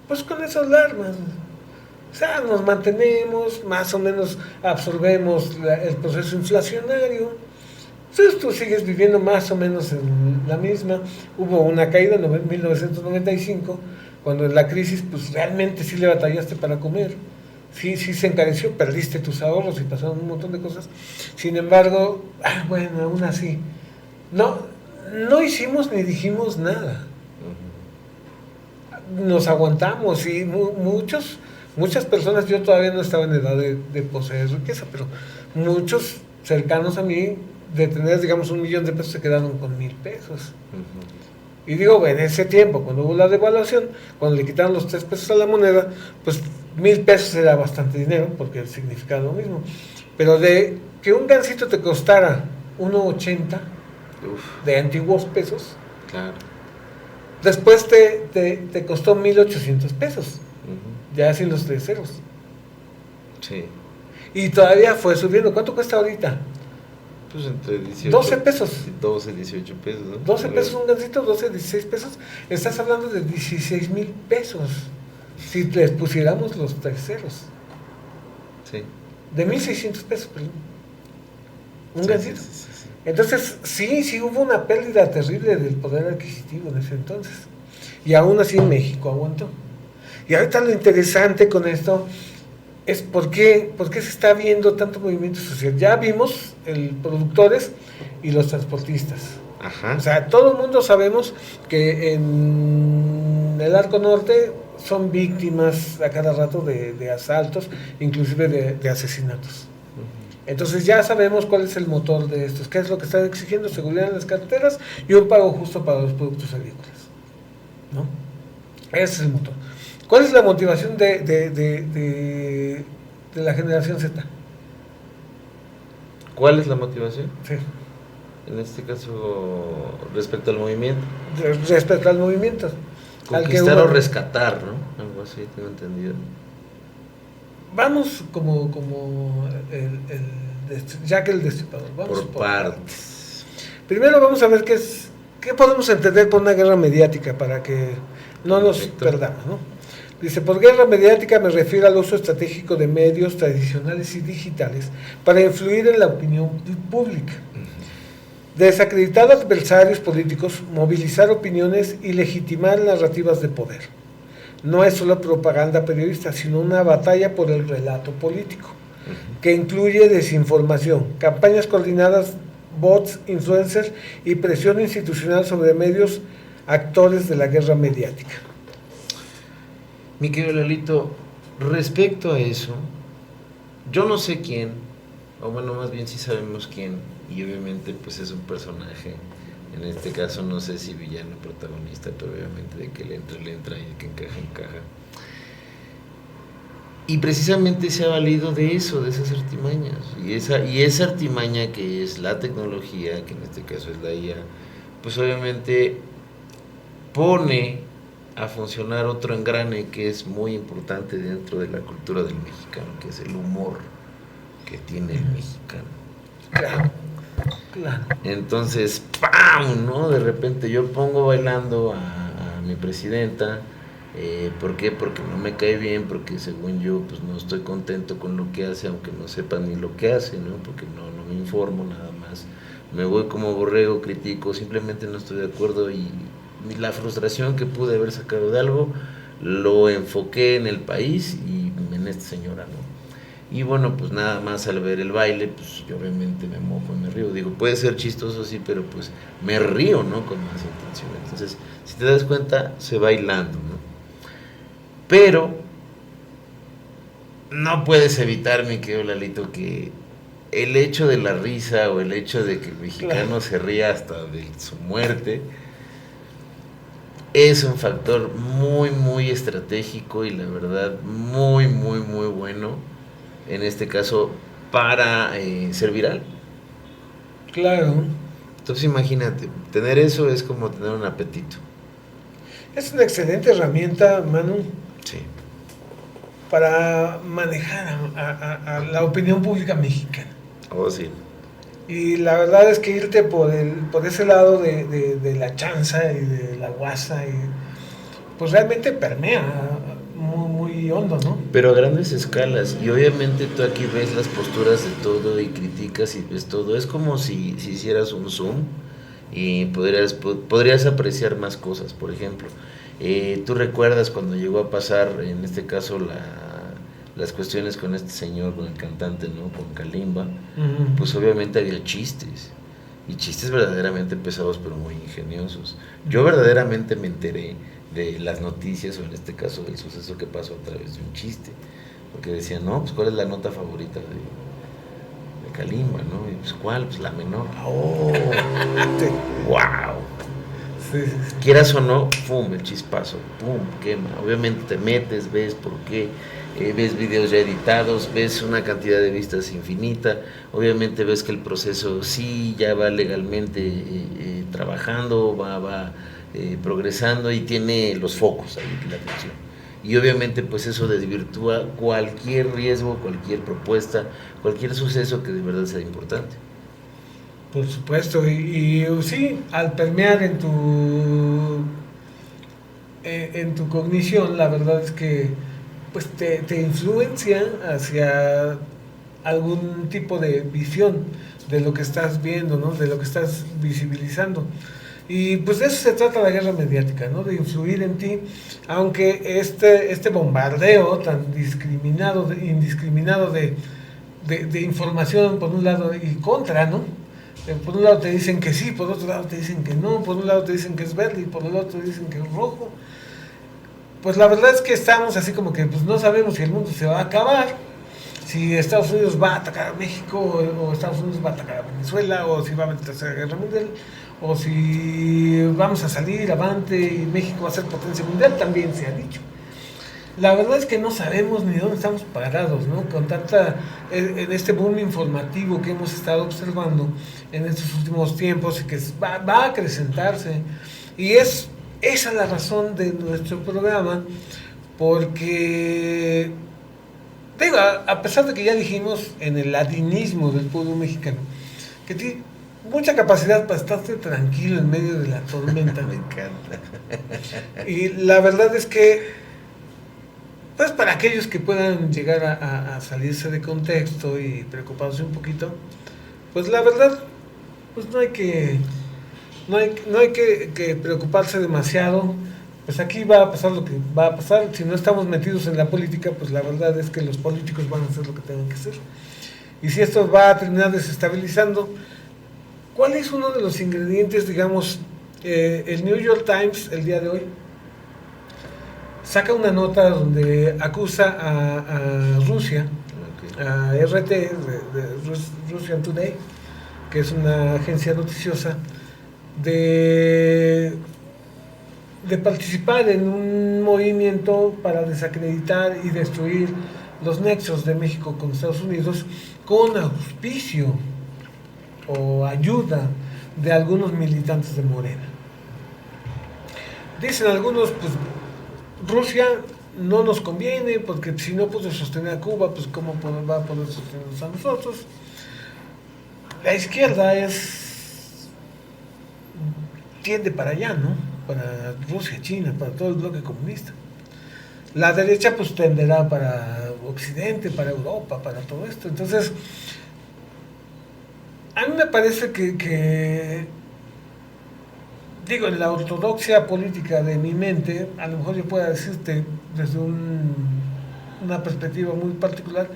Pues con esas alarmas. O sea, nos mantenemos, más o menos absorbemos el proceso inflacionario. Entonces tú sigues viviendo más o menos en la misma. Hubo una caída en 1995, cuando en la crisis pues realmente sí le batallaste para comer. Sí se encareció, perdiste tus ahorros y pasaron un montón de cosas. Sin embargo, bueno, aún así, no hicimos ni dijimos nada. Nos aguantamos y muchas personas, yo todavía no estaba en edad de poseer riqueza, pero muchos cercanos a mí, de tener, digamos, 1,000,000 de pesos, se quedaron con 1,000 pesos. Y digo, en ese tiempo, cuando hubo la devaluación, cuando le quitaron los 3 pesos a la moneda, pues 1,000 pesos era bastante dinero, porque significaba lo mismo. Pero de que un gansito te costara 1.80 de antiguos pesos, claro. Después te costó 1,800 pesos, ya sin los 3 ceros. Sí. Y todavía fue subiendo. ¿Cuánto cuesta ahorita? Pues entre 18, 12 pesos. 12, 18 pesos, ¿no? 12 pesos un gansito, 12, 16 pesos. Estás hablando de 16,000 pesos. Si les pusiéramos los 3 ceros. Sí. De 1,600 pesos, perdón. Un Sí, gansito. sí. Entonces, sí hubo una pérdida terrible del poder adquisitivo en ese entonces. Y aún así México aguantó. Y ahorita lo interesante con esto es por qué se está viendo tanto movimiento social. Ya vimos el productores y los transportistas. Ajá. O sea, todo el mundo sabemos que en el Arco Norte son víctimas a cada rato de asaltos, inclusive de asesinatos. Entonces ya sabemos cuál es el motor de estos, qué es lo que están exigiendo: seguridad en las carreteras y un pago justo para los productos agrícolas, ¿no? Ese es el motor. ¿Cuál es la motivación de la generación Z? ¿Cuál es la motivación? Sí. En este caso, respecto al movimiento. Respecto al movimiento. Conquistar o rescatar, ¿no? Algo así, tengo entendido. Vamos como Jack el Destripador. Vamos por partes. Primero vamos a ver qué podemos entender por una guerra mediática para que no nos perdamos, ¿no? Dice, por guerra mediática me refiero al uso estratégico de medios tradicionales y digitales para influir en la opinión pública, desacreditar adversarios políticos, movilizar opiniones y legitimar narrativas de poder. No es solo propaganda periodista, sino una batalla por el relato político, que incluye desinformación, campañas coordinadas, bots, influencers y presión institucional sobre medios, actores de la guerra mediática. Mi querido Lalito, respecto a eso, yo no sé quién, o bueno, más bien sí sabemos quién, y obviamente pues es un personaje. En este caso no sé si villano o protagonista, pero obviamente de que le entra y de que encaja. Y precisamente se ha valido de eso, de esas artimañas. Y esa artimaña que es la tecnología, que en este caso es la IA, pues obviamente pone a funcionar otro engrane que es muy importante dentro de la cultura del mexicano, que es el humor que tiene el mexicano. Claro. Entonces, ¡pam!, ¿no? De repente yo pongo bailando a mi presidenta. ¿Por qué? Porque no me cae bien, porque según yo pues no estoy contento con lo que hace, aunque no sepa ni lo que hace, ¿no? Porque no me informo, nada más me voy como borrego, critico, simplemente no estoy de acuerdo, y la frustración que pude haber sacado de algo lo enfoqué en el país y en esta señora, ¿no? Y bueno, pues nada más al ver el baile, pues yo obviamente me mojo y me río. Digo, puede ser chistoso, sí, pero pues me río, ¿no? Con más intención. Entonces, si te das cuenta, se bailando, ¿no? Pero no puedes evitar, mi querido Lalito, que el hecho de la risa o el hecho de que el mexicano se ría hasta de su muerte es un factor muy, muy estratégico y la verdad muy, muy, muy bueno, en este caso, para ser viral. Claro. Entonces imagínate, tener eso es como tener un apetito. Es una excelente herramienta, Manu, Sí. para manejar a la opinión pública mexicana. Oh, sí. Y la verdad es que irte por ese lado de la chanza y de la guasa, pues realmente permea muy, muy hondo, ¿no? Pero a grandes escalas, y obviamente tú aquí ves las posturas de todo y criticas y ves todo. Es como si hicieras un zoom y podrías apreciar más cosas. Por ejemplo, tú recuerdas cuando llegó a pasar, en este caso, las cuestiones con este señor, con el cantante, ¿no? Con Kalimba, pues obviamente había chistes, y chistes verdaderamente pesados pero muy ingeniosos. Yo verdaderamente me enteré de las noticias, o en este caso del suceso que pasó a través de un chiste, porque decían, no, pues ¿cuál es la nota favorita de Kalimba, no? Y pues ¿cuál? Pues la menor. ¡Oh! ¡Wow! Sí, sí, sí. Quieras o no, pum, el chispazo, pum, quema. Obviamente te metes, ves por qué, ves videos ya editados, ves una cantidad de vistas infinita, obviamente ves que el proceso sí ya va legalmente trabajando, va progresando y tiene los focos ahí, la atención. Y obviamente pues eso desvirtúa cualquier riesgo, cualquier propuesta, cualquier suceso que de verdad sea importante. Por supuesto, y sí, al permear en tu cognición, la verdad es que pues te influencia hacia algún tipo de visión de lo que estás viendo, ¿no? De lo que estás visibilizando. Y pues de eso se trata la guerra mediática, ¿no? De influir en ti, aunque este bombardeo tan indiscriminado de información por un lado y contra, ¿no? Por un lado te dicen que sí, por otro lado te dicen que no, por un lado te dicen que es verde y por el otro te dicen que es rojo. Pues la verdad es que estamos así como que pues no sabemos si el mundo se va a acabar, si Estados Unidos va a atacar a México o Estados Unidos va a atacar a Venezuela, o si va a haber tercera guerra mundial, o si vamos a salir avante y México va a ser potencia mundial, también se ha dicho. La verdad es que no sabemos ni dónde estamos parados, ¿no? Con en este boom informativo que hemos estado observando en estos últimos tiempos y que va a acrecentarse. Y es esa la razón de nuestro programa, porque, digo, a pesar de que ya dijimos en el ladinismo del pueblo mexicano, que tiene mucha capacidad para estarse tranquilo en medio de la tormenta. Me encanta. Y la verdad es que pues para aquellos que puedan llegar a salirse de contexto y preocuparse un poquito, pues la verdad, pues no hay que preocuparse demasiado. Pues aquí va a pasar lo que va a pasar. Si no estamos metidos en la política, pues la verdad es que los políticos van a hacer lo que tengan que hacer. Y si esto va a terminar desestabilizando, ¿cuál es uno de los ingredientes, digamos, el New York Times el día de hoy saca una nota donde acusa a Rusia, a RT, de Russian Today, que es una agencia noticiosa, de participar en un movimiento para desacreditar y destruir los nexos de México con Estados Unidos con auspicio o ayuda de algunos militantes de Morena. Dicen algunos, pues Rusia no nos conviene porque si no puede sostener a Cuba, pues cómo va a poder sostenernos a nosotros. La izquierda tiende para allá, ¿no? Para Rusia, China, para todo el bloque comunista. La derecha pues tenderá para Occidente, para Europa, para todo esto. Entonces, a mí me parece que digo, en la ortodoxia política de mi mente, a lo mejor yo pueda decirte desde una perspectiva muy particular,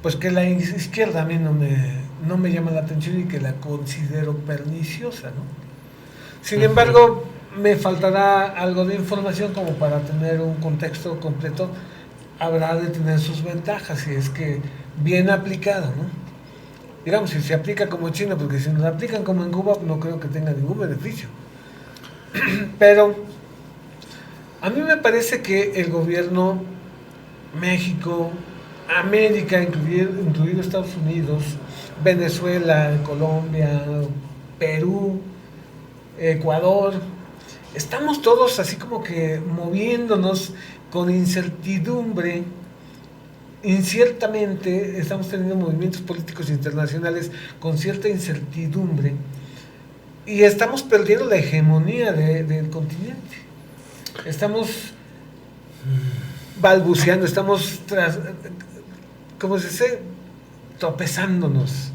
pues que la izquierda a mí no me llama la atención y que la considero perniciosa, ¿no? Sin embargo, me faltará algo de información como para tener un contexto completo habrá de tener sus ventajas, si es que bien aplicada, ¿no? Digamos, si se aplica como en China, porque si nos aplican como en Cuba, no creo que tenga ningún beneficio. Pero a mí me parece que el gobierno, México, América, incluido Estados Unidos, Venezuela, Colombia, Perú, Ecuador, estamos todos así como que moviéndonos con incertidumbre. Inciertamente estamos teniendo movimientos políticos internacionales con cierta incertidumbre y estamos perdiendo la hegemonía del continente. Estamos balbuceando, estamos ¿cómo se dice? Tropezándonos.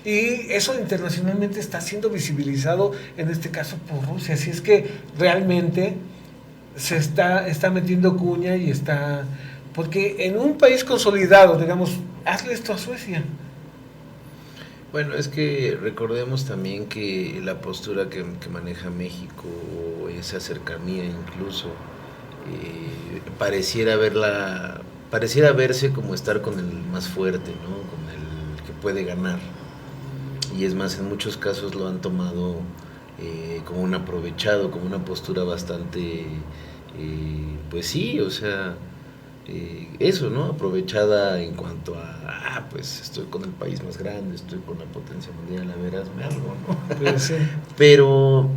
Y eso internacionalmente está siendo visibilizado, en este caso por Rusia. Así es que realmente se está metiendo cuña y está... Porque en un país consolidado, digamos, hazle esto a Suecia. Bueno, es que recordemos también que la postura que maneja México, esa cercanía incluso, pareciera verse como estar con el más fuerte, ¿no? Con el que puede ganar. Y es más, en muchos casos lo han tomado como un aprovechado, como una postura bastante, pues sí, o sea, eso, ¿no? Aprovechada en cuanto a, pues estoy con el país más grande, estoy con la potencia mundial, a ver, hazme algo, ¿no? Pues sí. Pero,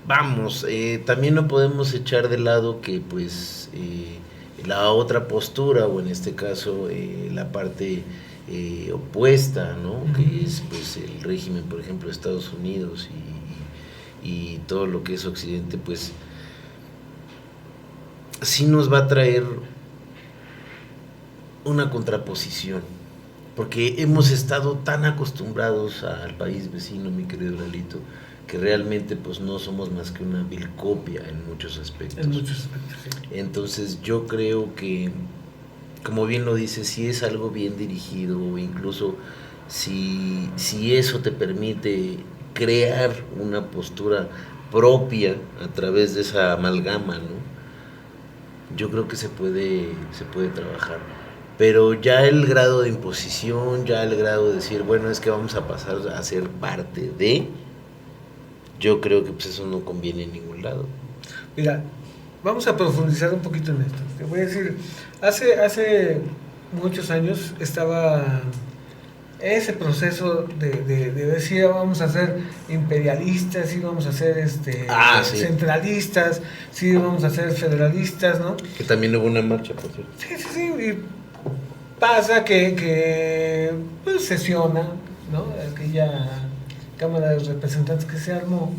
vamos, también no podemos echar de lado que, pues, la otra postura, o en este caso, la parte opuesta, ¿no? Uh-huh. Que es, pues, el régimen, por ejemplo, de Estados Unidos y todo lo que es Occidente, pues, sí nos va a traer una contraposición, porque hemos estado tan acostumbrados al país vecino, mi querido Lalito, que realmente pues no somos más que una vil copia en muchos aspectos. En muchos aspectos, sí. Entonces yo creo que, como bien lo dices, si es algo bien dirigido, o incluso si eso te permite crear una postura propia a través de esa amalgama, ¿no? Yo creo que se puede trabajar. Pero ya el grado de imposición, ya el grado de decir, bueno, es que vamos a pasar a ser parte de, yo creo que pues eso no conviene en ningún lado. Mira, vamos a profundizar un poquito en esto. Te voy a decir, hace muchos años estaba ese proceso de ver si vamos a ser imperialistas, si vamos a ser sí. centralistas, si vamos a ser federalistas, ¿no? Que también hubo una marcha, por cierto. Sí. Y pasa que pues, sesiona, ¿no? Aquella Cámara de Representantes que se armó,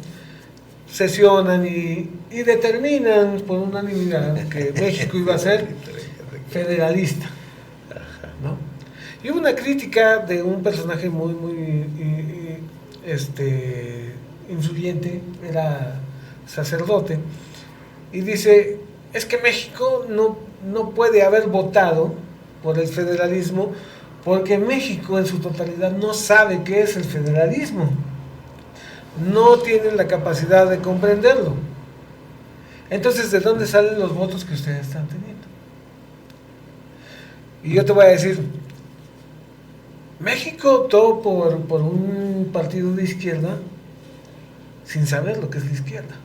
sesionan y determinan por unanimidad que México iba a ser federalista, ¿no? Y hubo una crítica de un personaje muy influyente, era sacerdote, y dice, es que México no puede haber votado por el federalismo porque México en su totalidad no sabe qué es el federalismo, no tienen la capacidad de comprenderlo. Entonces, ¿de dónde salen los votos que ustedes están teniendo? Y yo te voy a decir, México optó por un partido de izquierda sin saber lo que es la izquierda.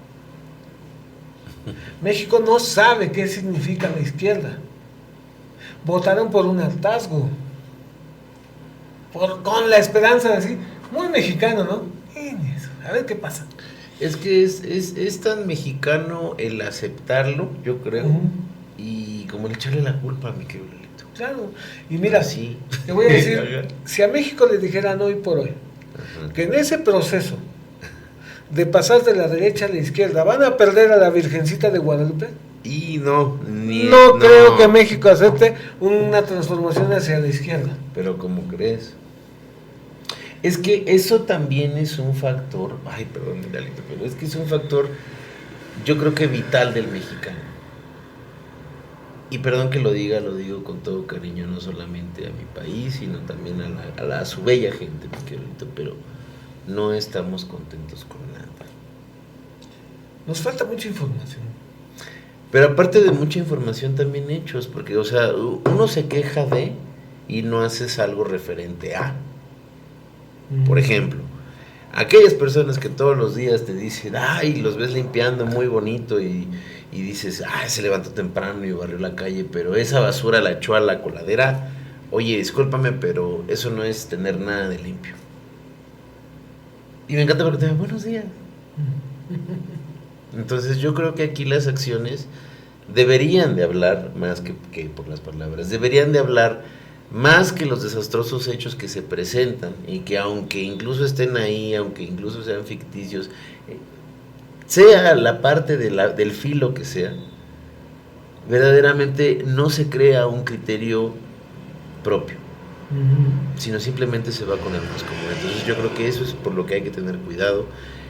México no sabe qué significa la izquierda. Votaron por un hartazgo, con la esperanza de decir, muy mexicano, ¿no? A ver qué pasa. Es que es tan mexicano el aceptarlo, yo creo, y como el echarle la culpa a mi querido Lalito. Claro, y mira, sí. Te voy a decir, si a México le dijeran hoy por hoy, que en ese proceso de pasar de la derecha a la izquierda van a perder a la Virgencita de Guadalupe, y no creo que México acepte una transformación hacia la izquierda. Pero ¿cómo crees? Es que eso también es un factor, ay, perdón, Lalito, pero es que es un factor, yo creo que vital del mexicano. Y perdón que lo digo con todo cariño, no solamente a mi país, sino también a su bella gente, mi querido, pero no estamos contentos con nada. Nos falta mucha información. Pero aparte de mucha información también hechos, porque, o sea, uno se queja de y no haces algo referente a. Por ejemplo, aquellas personas que todos los días te dicen, ay, los ves limpiando muy bonito y dices, ay, se levantó temprano y barrió la calle, pero esa basura la echó a la coladera. Oye, discúlpame, pero eso no es tener nada de limpio. Y me encanta porque te digo, buenos días. Entonces yo creo que aquí las acciones deberían de hablar más que por las palabras, deberían de hablar más que los desastrosos hechos que se presentan y que aunque incluso estén ahí, aunque incluso sean ficticios, sea la parte del filo que sea, verdaderamente no se crea un criterio propio, sino simplemente se va con el más común. Entonces yo creo que eso es por lo que hay que tener cuidado.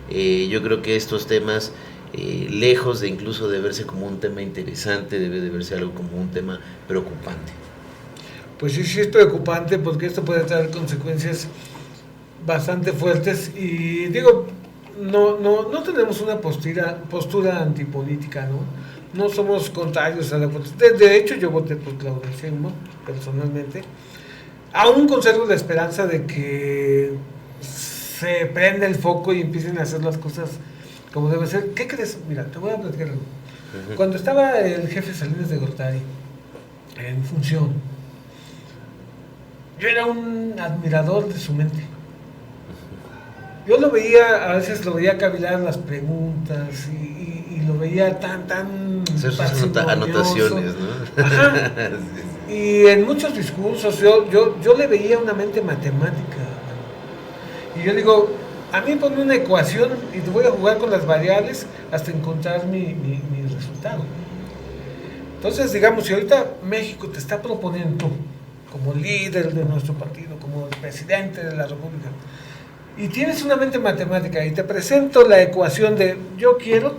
Yo creo que estos temas, lejos de incluso de verse como un tema interesante, debe de verse algo como un tema preocupante. Pues sí es preocupante porque esto puede traer consecuencias bastante fuertes y digo, no tenemos una postura antipolítica, no somos contrarios a la política. De hecho, yo voté por Claudia Sheinbaum personalmente. Aún conservo la esperanza de que se prenda el foco y empiecen a hacer las cosas como debe ser. ¿Qué crees? Mira, te voy a platicar algo. Cuando estaba el jefe Salinas de Gortari en función, yo era un admirador de su mente. Yo lo veía, a veces lo veía cavilar las preguntas y lo veía tan hacer sus anotaciones, ¿no? Ajá. Y en muchos discursos yo le veía una mente matemática. Y yo digo, a mí ponme una ecuación y te voy a jugar con las variables hasta encontrar mi resultado. Entonces, digamos, si ahorita México te está proponiendo como líder de nuestro partido, como el presidente de la República, y tienes una mente matemática y te presento la ecuación de yo quiero,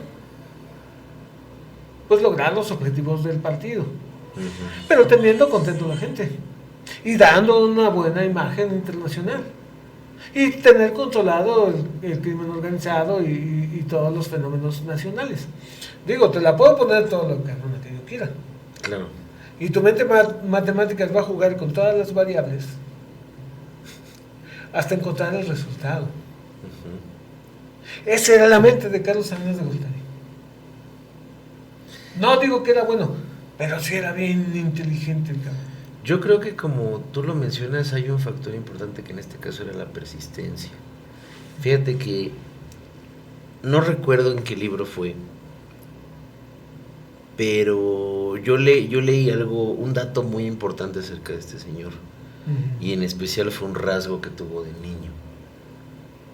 pues lograr los objetivos del partido, pero teniendo contento a la gente y dando una buena imagen internacional y tener controlado el crimen organizado y todos los fenómenos nacionales. Digo, te la puedo poner todo lo que yo quiera. Claro. Y tu mente matemáticas va a jugar con todas las variables hasta encontrar el resultado. Esa era la mente de Carlos Salinas de Gortari. No digo que era bueno, pero sí era bien inteligente el cabrón. Yo creo que como tú lo mencionas, hay un factor importante que en este caso era la persistencia. Fíjate que no recuerdo en qué libro fue, pero yo leí un dato muy importante acerca de este señor. Y en especial fue un rasgo que tuvo de niño.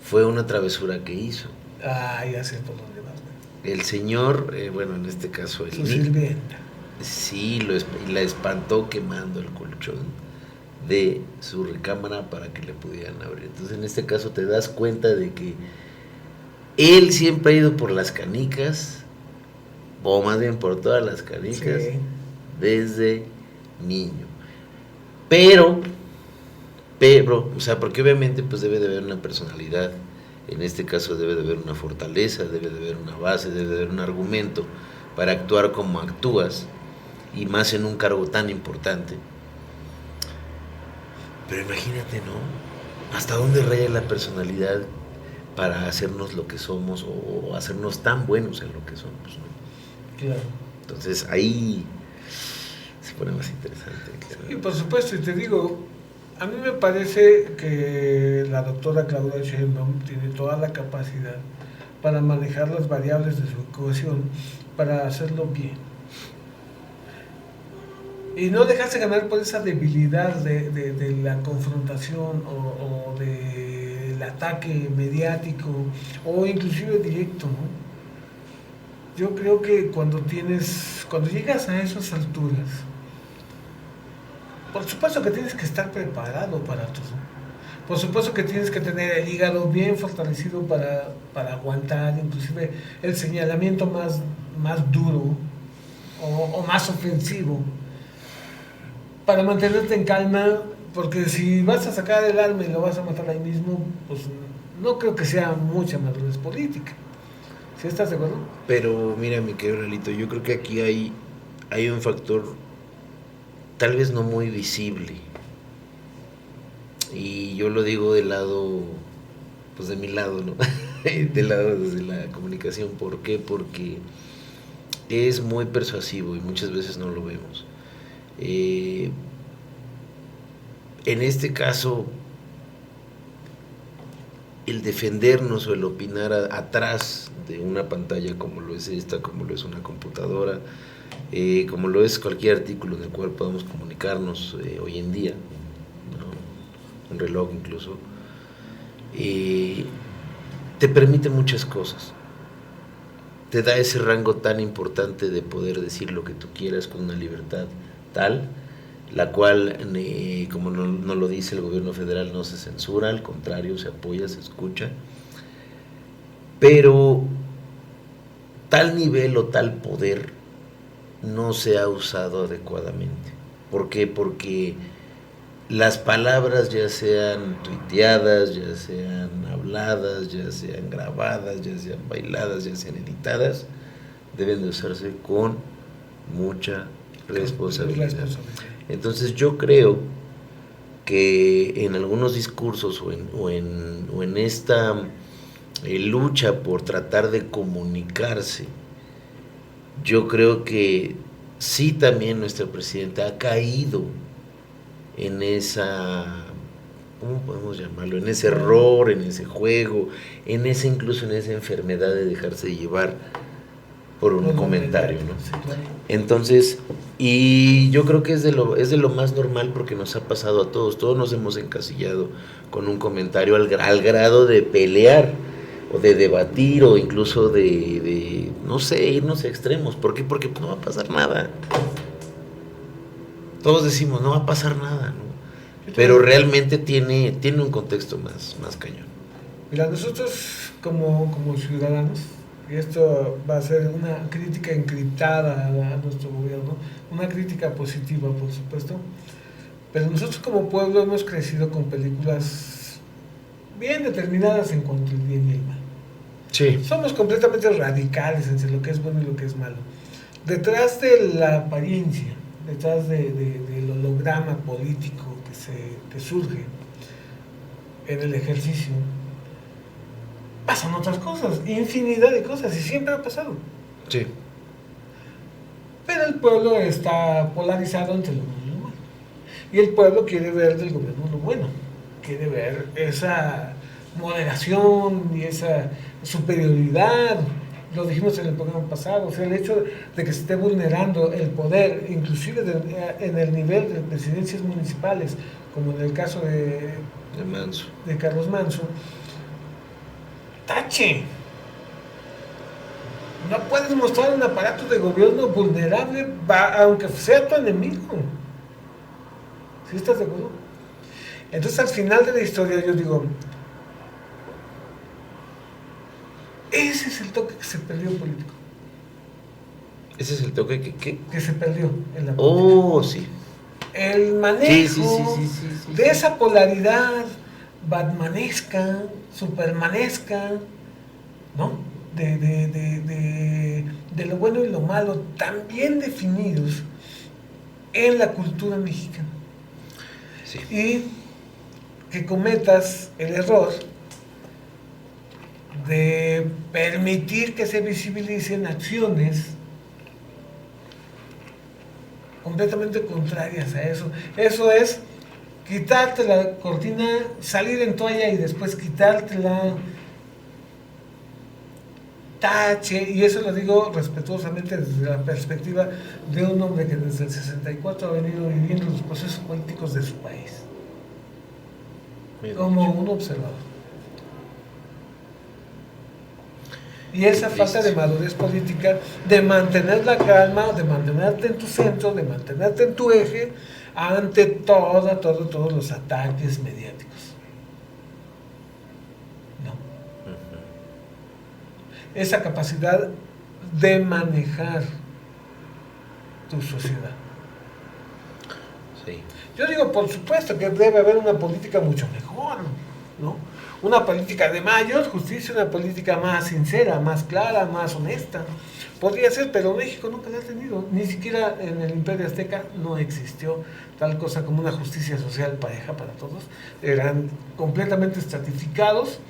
Fue una travesura que hizo. Ah, ya sé por dónde vas. El señor, bueno, en este caso el su sirvienta. Sí, la espantó quemando el colchón de su recámara para que le pudieran abrir. Entonces en este caso te das cuenta de que él siempre ha ido por las canicas, o más bien por todas las canicas, sí, desde niño. Pero, o sea, porque obviamente pues debe de haber una personalidad, en este caso debe de haber una fortaleza, debe de haber una base, debe de haber un argumento para actuar como actúas, y más en un cargo tan importante. Pero imagínate, ¿no? ¿Hasta dónde raya la personalidad para hacernos lo que somos o hacernos tan buenos en lo que somos, ¿no? Claro. Entonces ahí se pone más interesante. Claro. Y por supuesto, y te digo, a mí me parece que la doctora Claudia Sheinbaum tiene toda la capacidad para manejar las variables de su ecuación para hacerlo bien. Y no dejarse ganar por esa debilidad de la confrontación o del ataque mediático o inclusive directo, ¿no? Yo creo que cuando llegas a esas alturas, por supuesto que tienes que estar preparado para todo. Por supuesto que tienes que tener el hígado bien fortalecido para aguantar inclusive el señalamiento más duro o más ofensivo, para mantenerte en calma, porque si vas a sacar el alma y lo vas a matar ahí mismo, pues no creo que sea mucha madurez política. ¿Sí estás de acuerdo? Pero mira, mi querido Lalito, yo creo que aquí hay un factor tal vez no muy visible. Y yo lo digo del lado, pues de mi lado, ¿no? Del lado desde la comunicación. ¿Por qué? Porque es muy persuasivo y muchas veces no lo vemos. En este caso, el defendernos o el opinar atrás de una pantalla como lo es esta, como lo es una computadora, como lo es cualquier artículo en el cual podamos comunicarnos hoy en día, ¿no? Un reloj incluso, te permite muchas cosas. Te da ese rango tan importante de poder decir lo que tú quieras con una libertad tal, la cual, como no lo dice el gobierno federal, no se censura, al contrario, se apoya, se escucha. Pero tal nivel o tal poder no se ha usado adecuadamente. ¿Por qué? Porque las palabras, ya sean tuiteadas, ya sean habladas, ya sean grabadas, ya sean bailadas, ya sean editadas, deben de usarse con mucha responsabilidad. Entonces yo creo que en algunos discursos o en esta lucha por tratar de comunicarse, yo creo que sí también nuestra presidenta ha caído en esa, ¿cómo podemos llamarlo? En ese error, en ese juego, incluso en esa enfermedad de dejarse llevar por un comentario, ¿no? Sí, claro. Entonces, y yo creo que es de lo más normal porque nos ha pasado a todos nos hemos encasillado con un comentario al grado de pelear o de debatir o incluso de no sé, irnos a extremos. ¿Por qué? Porque no va a pasar nada. Todos decimos, no va a pasar nada, ¿no? Pero realmente tiene un contexto más cañón. Mira, nosotros como ciudadanos, y esto va a ser una crítica encriptada a nuestro gobierno, una crítica positiva, por supuesto, pero nosotros como pueblo hemos crecido con películas bien determinadas en cuanto al bien y el mal. Sí. Somos completamente radicales entre lo que es bueno y lo que es malo. Detrás de la apariencia, detrás del holograma político que surge en el ejercicio, pasan otras cosas, infinidad de cosas, y siempre ha pasado. Sí. Pero el pueblo está polarizado entre lo bueno y lo malo. Y el pueblo quiere ver del gobierno lo bueno, quiere ver esa moderación y esa superioridad. Lo dijimos en el programa pasado, o sea, el hecho de que se esté vulnerando el poder, inclusive en el nivel de presidencias municipales, como en el caso de Carlos Manso, tache. No puedes mostrar un aparato de gobierno vulnerable, aunque sea tu enemigo. ¿Sí estás de acuerdo? Entonces, al final de la historia, yo digo, ese es el toque que se perdió político. ¿Ese es el toque que se perdió en la política? Oh, sí. El manejo de esa polaridad batmanesca, supermanesca, ¿no? De lo bueno y lo malo, tan bien definidos en la cultura mexicana. Sí. Y que cometas el error de permitir que se visibilicen acciones completamente contrarias a eso. Eso es quitarte la cortina, salir en toalla y después quitártela. Tache, y eso lo digo respetuosamente desde la perspectiva de un hombre que desde el 64 ha venido viviendo los procesos políticos de su país, como un observador. Y esa falta de madurez política, de mantener la calma, de mantenerte en tu centro, de mantenerte en tu eje, ante todos los ataques mediáticos. Esa capacidad de manejar tu sociedad. Sí. Yo digo, por supuesto que debe haber una política mucho mejor, ¿no? una política de mayor justicia, una política más sincera, más clara, más honesta. Podría ser, pero México nunca la ha tenido. Ni siquiera en el Imperio Azteca no existió tal cosa como una justicia social pareja para todos. Eran completamente estratificados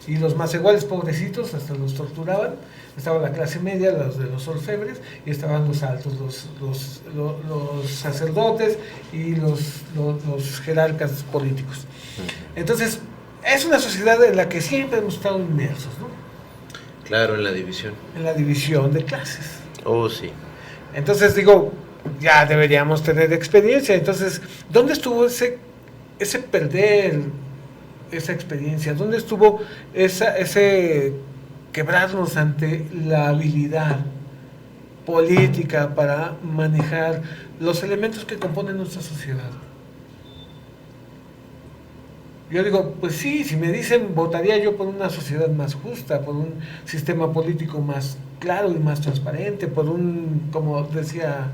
y los más iguales, pobrecitos, hasta los torturaban. Estaba la clase media, los de los orfebres, y estaban los altos, los sacerdotes y los jerarcas políticos. Entonces, es una sociedad en la que siempre hemos estado inmersos, ¿no? Claro, en la división. En la división de clases. Oh, sí. Entonces digo, ya deberíamos tener experiencia. Entonces, ¿dónde estuvo ese perder esa experiencia? ¿Dónde estuvo ese quebrarnos ante la habilidad política para manejar los elementos que componen nuestra sociedad? Yo digo, pues sí, si me dicen, votaría yo por una sociedad más justa, por un sistema político más claro y más transparente, por un, como decía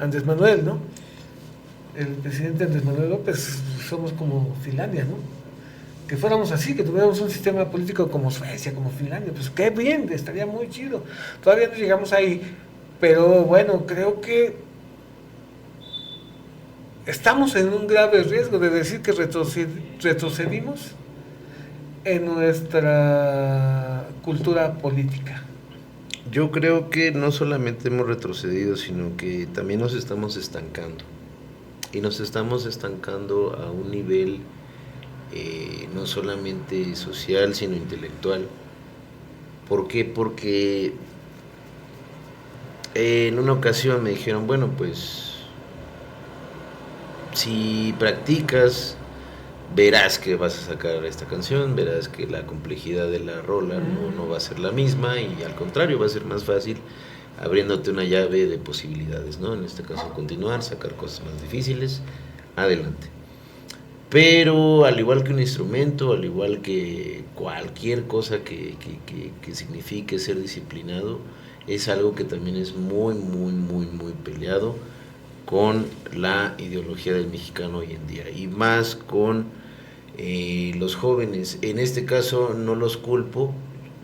Andrés Manuel, ¿no? El presidente Andrés Manuel López, somos como Finlandia, ¿no? Que fuéramos así, que tuviéramos un sistema político como Suecia, como Finlandia, pues qué bien, estaría muy chido. Todavía no llegamos ahí, pero bueno, creo que estamos en un grave riesgo de decir que retrocedimos en nuestra cultura política. Yo creo que no solamente hemos retrocedido, sino que también nos estamos estancando. Y nos estamos estancando a un nivel no solamente social, sino intelectual. ¿Por qué? Porque en una ocasión me dijeron, bueno, pues si practicas, verás que vas a sacar esta canción, verás que la complejidad de la rola no va a ser la misma y al contrario va a ser más fácil, abriéndote una llave de posibilidades, ¿no? En este caso continuar, sacar cosas más difíciles, adelante. Pero al igual que un instrumento, al igual que cualquier cosa que signifique ser disciplinado, es algo que también es muy peleado con la ideología del mexicano hoy en día y más con los jóvenes. En este caso no los culpo,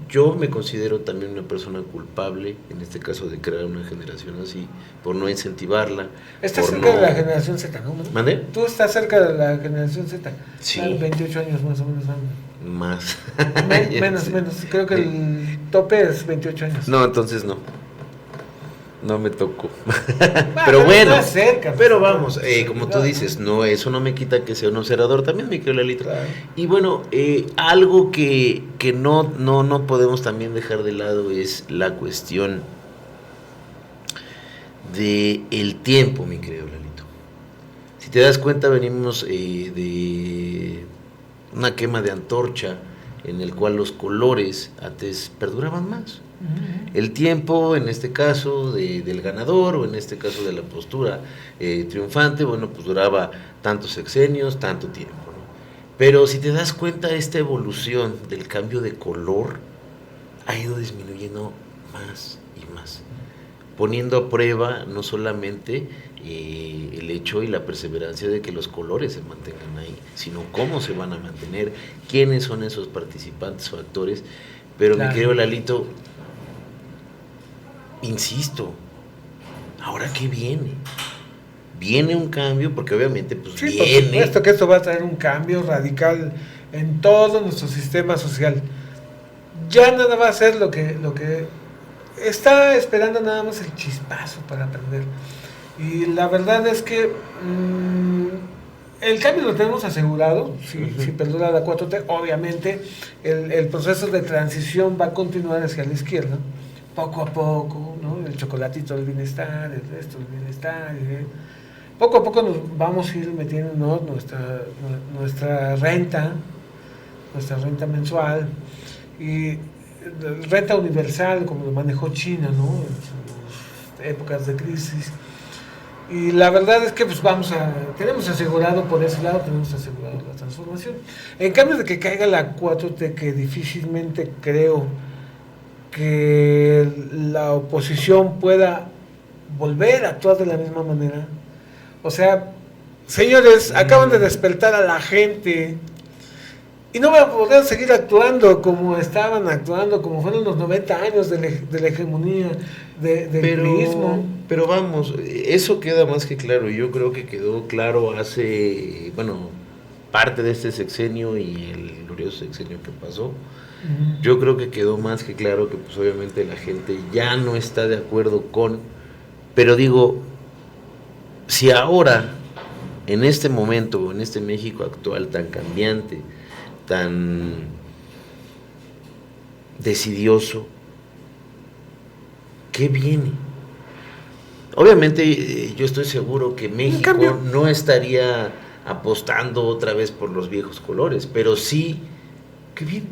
yo me considero también una persona culpable en este caso de crear una generación así, por no incentivarla. Estás cerca de la generación Z, ¿no? ¿Mande? Tú estás cerca de la generación Z. Sí. 28 años más o menos. Más. Menos. Creo que el tope es 28 años. No, entonces no me tocó. Pero bueno, cerca, pero vamos, como tú dices, no, eso no me quita que sea un observador también, mi querido Lalito. Claro. Y bueno, algo que no podemos también dejar de lado es la cuestión de el tiempo, mi querido Lalito. Si te das cuenta, venimos de una quema de antorcha en el cual los colores antes perduraban más. El tiempo, en este caso, del ganador, o en este caso de la postura triunfante, bueno, pues duraba tantos sexenios, tanto tiempo, ¿no? Pero si te das cuenta, esta evolución del cambio de color ha ido disminuyendo más y más, poniendo a prueba no solamente el hecho y la perseverancia de que los colores se mantengan ahí, sino cómo se van a mantener, quiénes son esos participantes o actores. Pero claro, mi querido Lalito, insisto, ¿ahora qué viene? Viene un cambio, porque obviamente pues sí, viene... por supuesto que esto va a traer un cambio radical en todo nuestro sistema social. Ya nada va a ser lo que está esperando, nada más el chispazo para aprender. Y la verdad es que el cambio lo tenemos asegurado, si perdura la 4T, obviamente el proceso de transición va a continuar hacia la izquierda, poco a poco, ¿no? El chocolatito del bienestar, el resto del bienestar, poco a poco nos vamos a ir metiendo, ¿no? nuestra renta mensual y renta universal, como lo manejó China, ¿no? En sus épocas de crisis. Y la verdad es que pues tenemos asegurado por ese lado, tenemos asegurado la transformación. En cambio de que caiga la 4T, que difícilmente creo que la oposición pueda volver a actuar de la misma manera. O sea, señores, acaban de despertar a la gente y no van a poder seguir actuando como estaban actuando, como fueron los 90 años de la hegemonía del priismo. Pero vamos, eso queda más que claro. Yo creo que quedó claro hace, bueno, parte de este sexenio y el glorioso sexenio que pasó. Yo creo que quedó más que claro que pues obviamente la gente ya no está de acuerdo con, pero digo, si ahora, en este momento, en este México actual tan cambiante, tan decidioso, ¿qué viene? Obviamente yo estoy seguro que México no estaría apostando otra vez por los viejos colores, pero sí, ¿qué viene?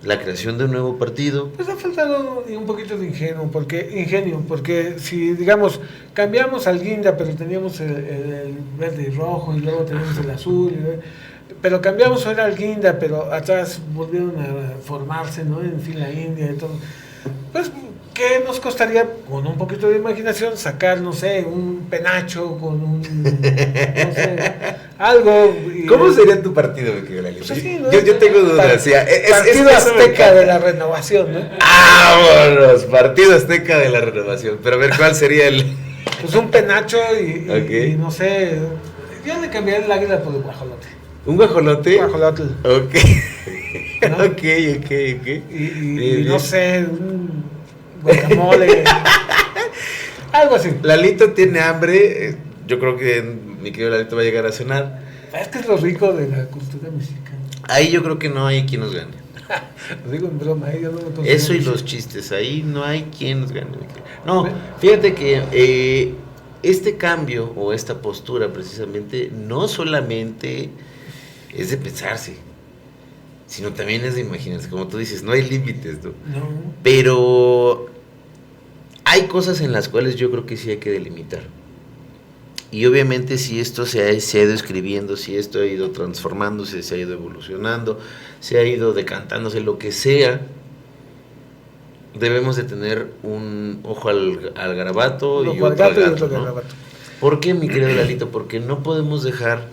La creación de un nuevo partido. Pues ha faltado un poquito de ingenio, porque si, digamos, cambiamos al guinda, pero teníamos el verde y rojo, y luego teníamos el azul, pero cambiamos ahora al guinda, pero atrás volvieron a formarse, ¿no? En fila india y todo. Pues, ¿qué nos costaría, con un poquito de imaginación, sacar, no sé, un penacho con un, no sé, algo? ¿Cómo sería tu partido, mi querido Lalito? Pues así, ¿no? Yo tengo dudas. Partido Azteca de la Renovación, ¿no? ¡Vámonos! Partido Azteca de la Renovación. Pero a ver, ¿cuál sería el...? Pues un penacho Okay. y no sé, yo le cambiaría el águila por el guajolote. ¿Un guajolote? Guajolote. Ok. ¿No? Ok. Y no sé, un guacamole. Algo así. Lalito tiene hambre. Yo creo que mi querido Lalito va a llegar a cenar. Es que es lo rico de la cultura mexicana. Ahí yo creo que no hay quien nos gane. Lo digo en broma, yo no me considero Eso y así. los chistes, ahí no hay quien nos gane. No, fíjate que este cambio o esta postura precisamente no solamente es de pensarse, sino también es de imaginarse. Como tú dices, no hay límites, ¿no? No. Pero hay cosas en las cuales yo creo que sí hay que delimitar. Y obviamente si esto se ha ido escribiendo, si esto ha ido transformándose, se ha ido evolucionando, se ha ido decantándose, lo que sea, debemos de tener un ojo al garabato y otro al gato, ¿no? ¿Por qué, mi querido Lalito? Porque no podemos dejar,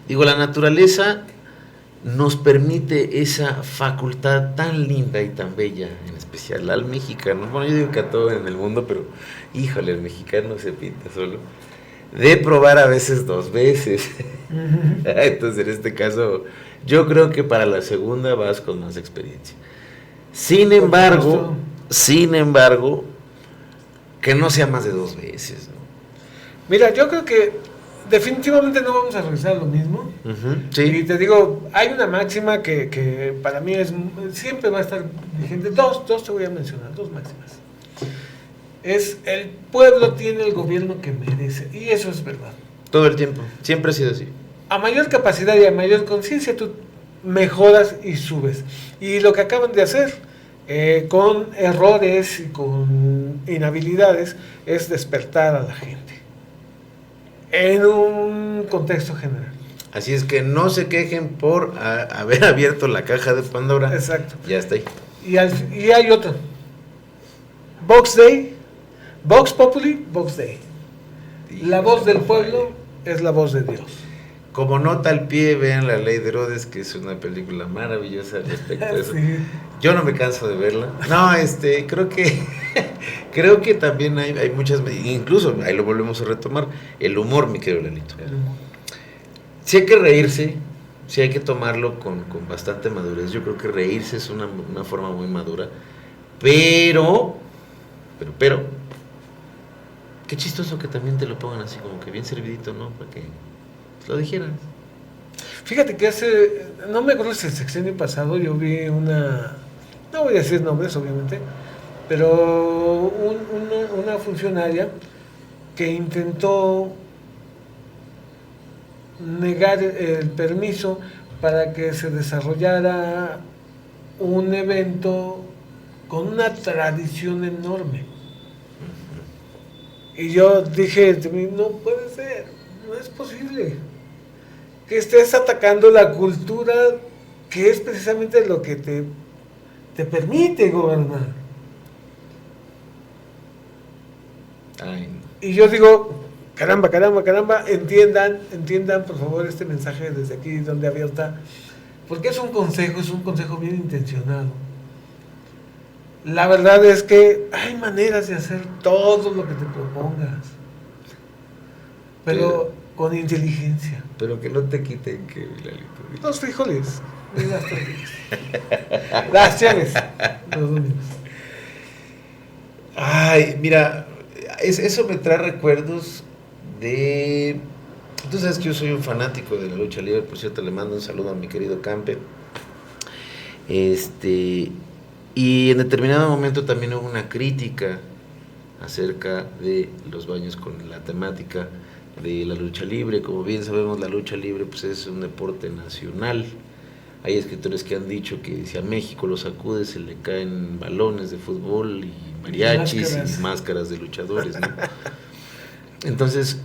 digo, la naturaleza nos permite esa facultad tan linda y tan bella, en especial al mexicano, bueno, yo digo que a todo en el mundo, pero híjole, el mexicano se pinta solo, de probar a veces 2 veces. Entonces, en este caso, yo creo que para la segunda vas con más experiencia. Sin embargo, que no sea más de 2 veces, ¿no? Mira, yo creo que definitivamente no vamos a regresar a lo mismo. Sí. Y te digo, hay una máxima que para mí siempre va a estar vigente. Dos te voy a mencionar, 2 máximas. Es el pueblo tiene el gobierno que merece, y eso es verdad. Todo el tiempo, siempre ha sido así. A mayor capacidad y a mayor conciencia tú mejoras y subes. Y lo que acaban de hacer con errores y con inhabilidades es despertar a la gente en un contexto general. Así es que no se quejen por haber abierto la caja de Pandora. Exacto. Ya está ahí. Y hay otro. Vox Day, Vox Populi, Vox Day. La voz del pueblo es la voz de Dios. Como nota al pie, vean La Ley de Herodes, que es una película maravillosa respecto a eso. Sí. Yo no me canso de verla. No, creo que también hay muchas, incluso ahí lo volvemos a retomar, el humor, mi querido Lalito. Sí hay que reírse, sí hay que tomarlo con bastante madurez. Yo creo que reírse es una forma muy madura. Pero, qué chistoso que también te lo pongan así como que bien servidito, ¿no? Para que lo dijeran. Fíjate que no me acuerdo si el sexenio pasado yo vi no voy a decir nombres obviamente, pero una funcionaria que intentó negar el permiso para que se desarrollara un evento con una tradición enorme. Y yo dije, no puede ser, no es posible que estés atacando la cultura que es precisamente lo que te permite gobernar. Ay, Y yo digo, caramba, entiendan por favor este mensaje desde aquí, donde abierta, porque es un consejo bien intencionado. La verdad es que hay maneras de hacer todo lo que te propongas, pero con inteligencia. Pero que no te quiten que Lalito. Los frijoles, y las tortillas, las chaves, los domingos. Ay, mira, eso me trae recuerdos de... Tú sabes que yo soy un fanático de la lucha libre, por cierto, le mando un saludo a mi querido Camper. Y en determinado momento también hubo una crítica acerca de los baños con la temática de la lucha libre. Como bien sabemos, la lucha libre pues es un deporte nacional. Hay escritores que han dicho que si a México lo sacude se le caen balones de fútbol y mariachis y máscaras de luchadores, ¿no? Entonces,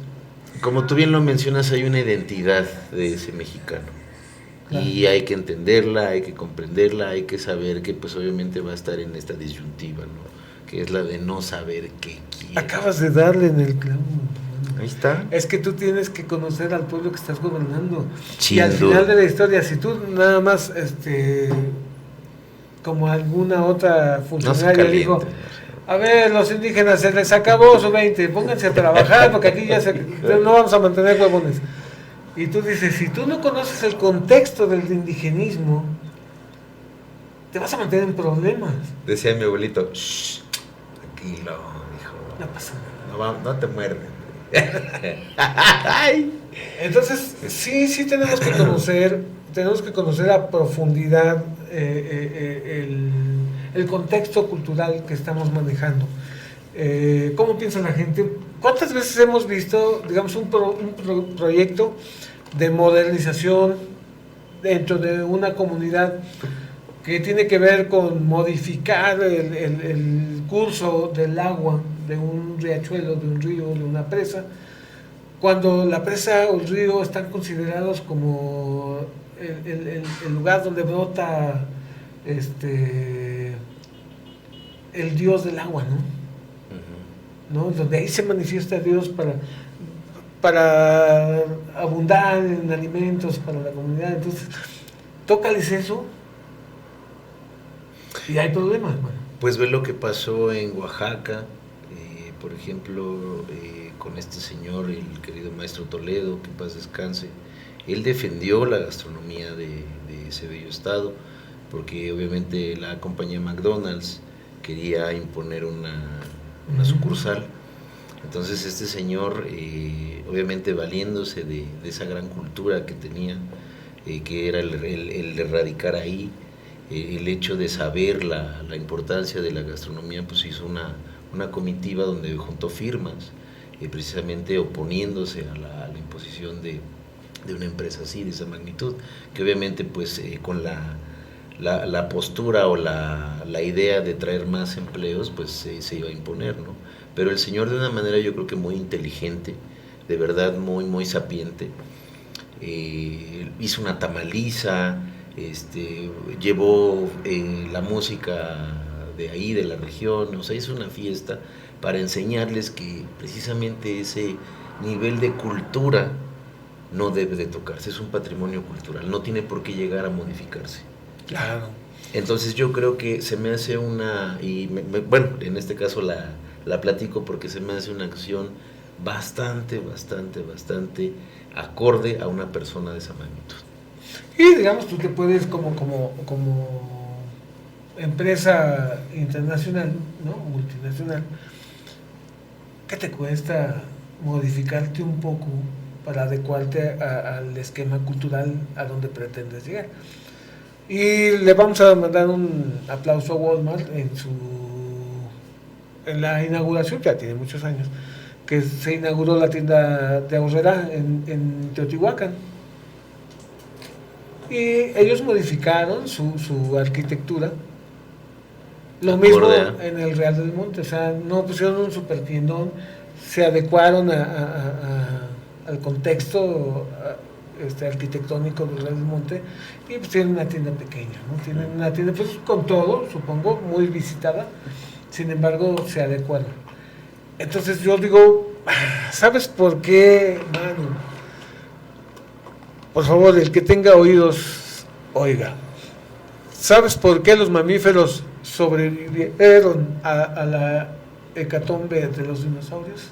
como tú bien lo mencionas, hay una identidad de ese mexicano. Claro. Y hay que entenderla, hay que comprenderla, hay que saber que pues obviamente va a estar en esta disyuntiva, ¿no? Que es la de no saber qué quiere. Acabas de darle en el clavo. Ahí está. Es que tú tienes que conocer al pueblo que estás gobernando. Sin y al duda. final de la historia, si tú nada más, como alguna otra funcionaria no dijo, a ver, los indígenas, se les acabó su 20, pónganse a trabajar porque aquí ya no vamos a mantener huevones. Y tú dices, si tú no conoces el contexto del indigenismo, te vas a mantener en problemas. Decía mi abuelito, shh, tranquilo, hijo. No pasa nada. No te muerden. Entonces, sí tenemos que conocer a profundidad el contexto cultural que estamos manejando. ¿Cómo piensa la gente? ¿Cuántas veces hemos visto, digamos, un proyecto de modernización dentro de una comunidad que tiene que ver con modificar el curso del agua de un riachuelo, de un río, de una presa, cuando la presa o el río están considerados como el lugar donde brota el dios del agua, ¿no? Donde ahí se manifiesta Dios para abundar en alimentos para la comunidad. Entonces, tócales eso y hay problemas, bueno. Pues ve lo que pasó en Oaxaca, por ejemplo, con este señor, el querido maestro Toledo, que en paz descanse. Él defendió la gastronomía de ese bello estado, porque obviamente la compañía McDonald's quería imponer una sucursal. Entonces este señor, obviamente valiéndose de esa gran cultura que tenía, que era el erradicar ahí, el hecho de saber la importancia de la gastronomía, pues hizo una comitiva donde juntó firmas, precisamente oponiéndose a la imposición de una empresa así, de esa magnitud, que obviamente pues con la postura o la idea de traer más empleos, pues se iba a imponer, ¿no? Pero el señor, de una manera yo creo que muy inteligente, de verdad muy, muy sapiente, hizo una tamaliza, llevó la música de ahí, de la región, o sea, hizo una fiesta para enseñarles que precisamente ese nivel de cultura no debe de tocarse, es un patrimonio cultural, no tiene por qué llegar a modificarse. Claro. Entonces yo creo que se me hace bueno, en este caso la platico porque se me hace una acción bastante acorde a una persona de esa magnitud. Y digamos, tú te puedes como empresa internacional, ¿no? Multinacional, ¿qué te cuesta modificarte un poco para adecuarte al esquema cultural a donde pretendes llegar? Y le vamos a mandar un aplauso a Walmart en la inauguración, ya tiene muchos años, que se inauguró la tienda de Aurrera en Teotihuacán. Y ellos modificaron su arquitectura. Lo mismo en el Real del Monte, o sea, no pusieron un super tiendón, se adecuaron al contexto arquitectónico del Real del Monte y pues tienen una tienda pequeña, ¿no? Tienen una tienda pues con todo, supongo, muy visitada, sin embargo se adecuaron. Entonces yo digo, ¿Sabes por qué, Manu? Por favor, el que tenga oídos, oiga. ¿Sabes por qué los mamíferos sobrevivieron a la hecatombe de los dinosaurios?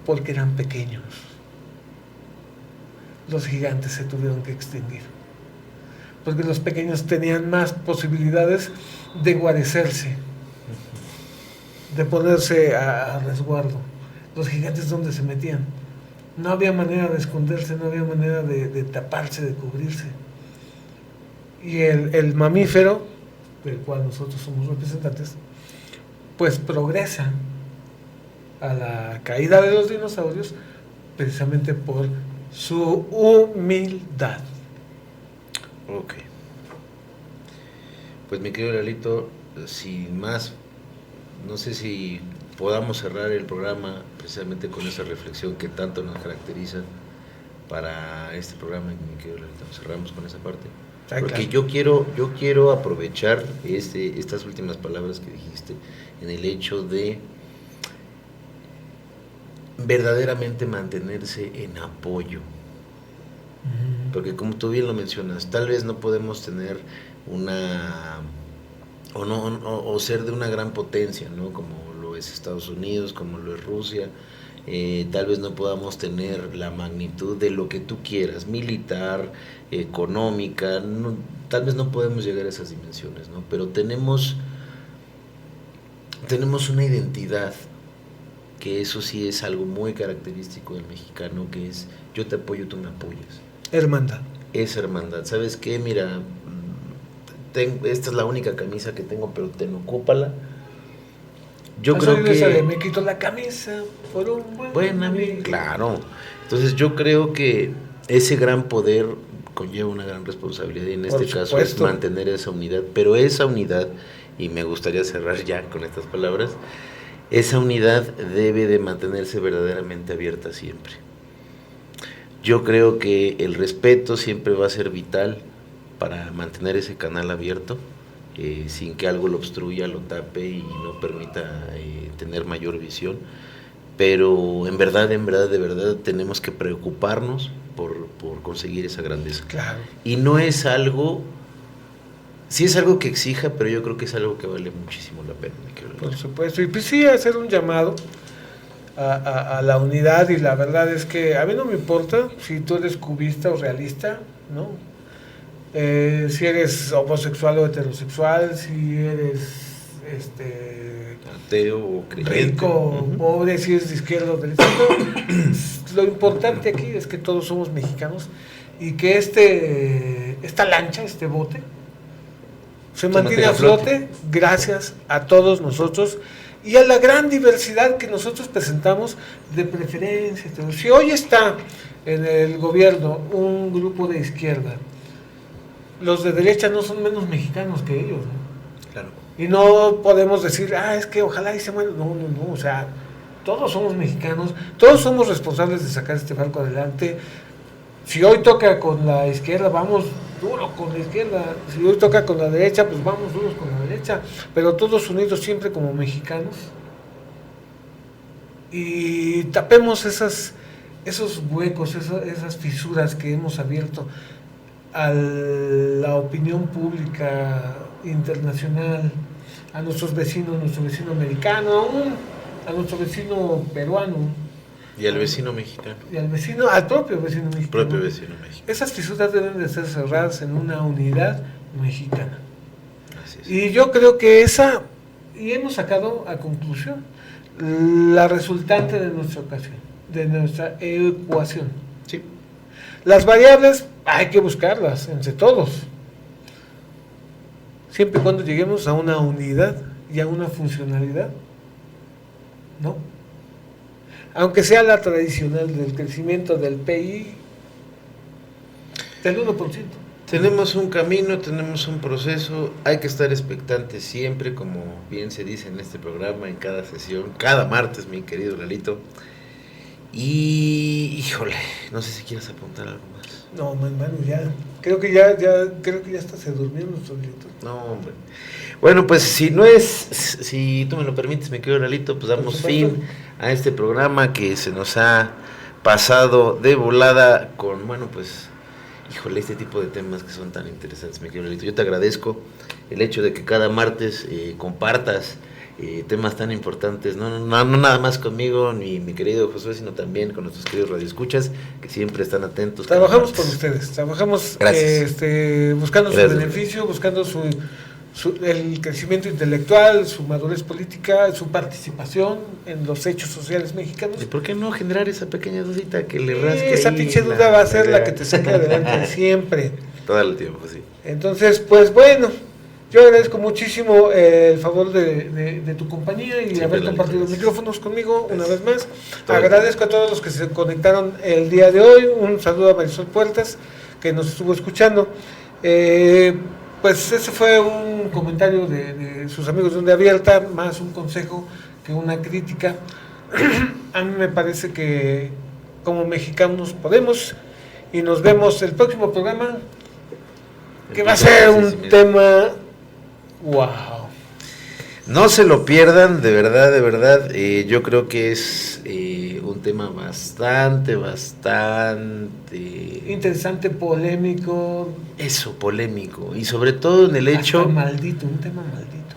Porque eran pequeños. Los gigantes se tuvieron que extinguir. Porque los pequeños tenían más posibilidades de guarecerse, de ponerse a resguardo. Los gigantes, ¿dónde se metían? No había manera de esconderse, no había manera de taparse, de cubrirse. Y el mamífero, del cual nosotros somos representantes, pues progresa a la caída de los dinosaurios precisamente por su humildad. Ok. Pues mi querido Lalito, sin más, no sé si podamos cerrar el programa precisamente con esa reflexión que tanto nos caracteriza para este programa, mi querido Lalito. Cerramos con esa parte. Porque yo quiero aprovechar estas últimas palabras que dijiste en el hecho de verdaderamente mantenerse en apoyo. Porque como tú bien lo mencionas, tal vez no podemos tener o ser de una gran potencia, ¿no? Como lo es Estados Unidos, como lo es Rusia. Tal vez no podamos tener la magnitud de lo que tú quieras, militar, económica, tal vez no podemos llegar a esas dimensiones, ¿no? Pero tenemos una identidad, que eso sí es algo muy característico del mexicano, que es yo te apoyo, tú me apoyas. Hermandad. Es hermandad. ¿Sabes qué? Mira, esta es la única camisa que tengo, pero ocúpala. Yo creo que me quito la camisa por un buen amigo. Claro. Entonces yo creo que ese gran poder conlleva una gran responsabilidad, y en este caso es mantener esa unidad, pero esa unidad, y me gustaría cerrar ya con estas palabras, esa unidad debe de mantenerse verdaderamente abierta siempre. Yo creo que el respeto siempre va a ser vital para mantener ese canal abierto, sin que algo lo obstruya, lo tape y no permita tener mayor visión. Pero de verdad tenemos que preocuparnos por conseguir esa grandeza. Claro. Y no es algo, sí es algo que exija, pero yo creo que es algo que vale muchísimo la pena. Por supuesto, y pues sí, hacer un llamado a la unidad, y la verdad es que a mí no me importa si tú eres cubista o realista, ¿no? Si eres homosexual o heterosexual, si eres ateo o creyente, rico o pobre, si eres de izquierda o derecha. Lo importante aquí es que todos somos mexicanos y que esta lancha, este bote, se mantiene a flote gracias a todos nosotros y a la gran diversidad que nosotros presentamos de preferencias. Si hoy está en el gobierno un grupo de izquierda, los de derecha no son menos mexicanos que ellos, ¿no? Claro. Y no podemos decir, es que ojalá y se mueran. No, o sea, todos somos mexicanos, todos somos responsables de sacar este barco adelante. Si hoy toca con la izquierda, vamos duro con la izquierda. Si hoy toca con la derecha, pues vamos duros con la derecha. Pero todos unidos siempre como mexicanos. Y tapemos esos huecos, esas fisuras que hemos abierto a la opinión pública internacional, a nuestros vecinos, nuestro vecino americano, aún a nuestro vecino peruano. Y al vecino mexicano. Y al propio vecino mexicano. Esas fisuras deben de ser cerradas en una unidad mexicana. Así es. Y yo creo que y hemos sacado a conclusión la resultante de nuestra ocasión, de nuestra ecuación. Sí. Las variables hay que buscarlas entre todos, siempre y cuando lleguemos a una unidad y a una funcionalidad, ¿no? Aunque sea la tradicional del crecimiento del PIB del 1%. Tenemos un camino, tenemos un proceso, hay que estar expectantes siempre, como bien se dice en este programa, en cada sesión, cada martes, mi querido Lalito. Y, híjole, no sé si quieres apuntar algo más. No, hermano, ya. Creo que ya hasta se durmió nuestro director. No, hombre. Bueno, pues si tú me lo permites, mi querido Lalito, pues damos fin a este programa que se nos ha pasado de volada con, bueno, pues, híjole, este tipo de temas que son tan interesantes, mi querido Lalito. Yo te agradezco el hecho de que cada martes compartas temas tan importantes, no nada más conmigo ni mi querido Josué, sino también con nuestros queridos radioescuchas que siempre están atentos. Trabajamos por ustedes, trabajamos buscando su beneficio, buscando el crecimiento intelectual, su madurez política, su participación en los hechos sociales mexicanos. ¿Y por qué no generar esa pequeña dudita que le rasque? Esa pinche duda va a ser la que te saque adelante siempre. Todo el tiempo, sí. Entonces, pues bueno, yo agradezco muchísimo el favor de tu compañía y haber compartido los micrófonos conmigo una vez más. Agradezco a todos los que se conectaron el día de hoy. Un saludo a Marisol Puertas, que nos estuvo escuchando. Pues ese fue un comentario de sus amigos de Onda Abierta, más un consejo que una crítica. A mí me parece que como mexicanos podemos, y nos vemos el próximo programa, que va a ser un tema wow. No se lo pierdan, de verdad, yo creo que es un tema bastante interesante, polémico. Eso, polémico, y sobre todo en el hecho... maldito, un tema maldito.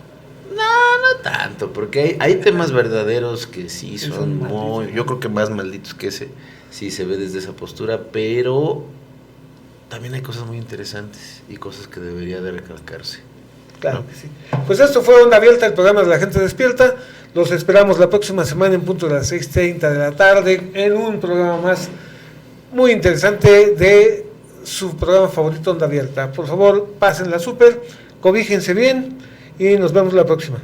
No tanto, porque hay temas verdaderos que sí son muy... malditos, yo creo que más malditos que ese, sí se ve desde esa postura, pero también hay cosas muy interesantes y cosas que debería de recalcarse. Claro que sí. Pues esto fue Onda Abierta, el programa de La Gente Despierta. Los esperamos la próxima semana en punto de las 6:30 de la tarde en un programa más muy interesante de su programa favorito, Onda Abierta. Por favor, pásenla súper, cobíjense bien y nos vemos la próxima.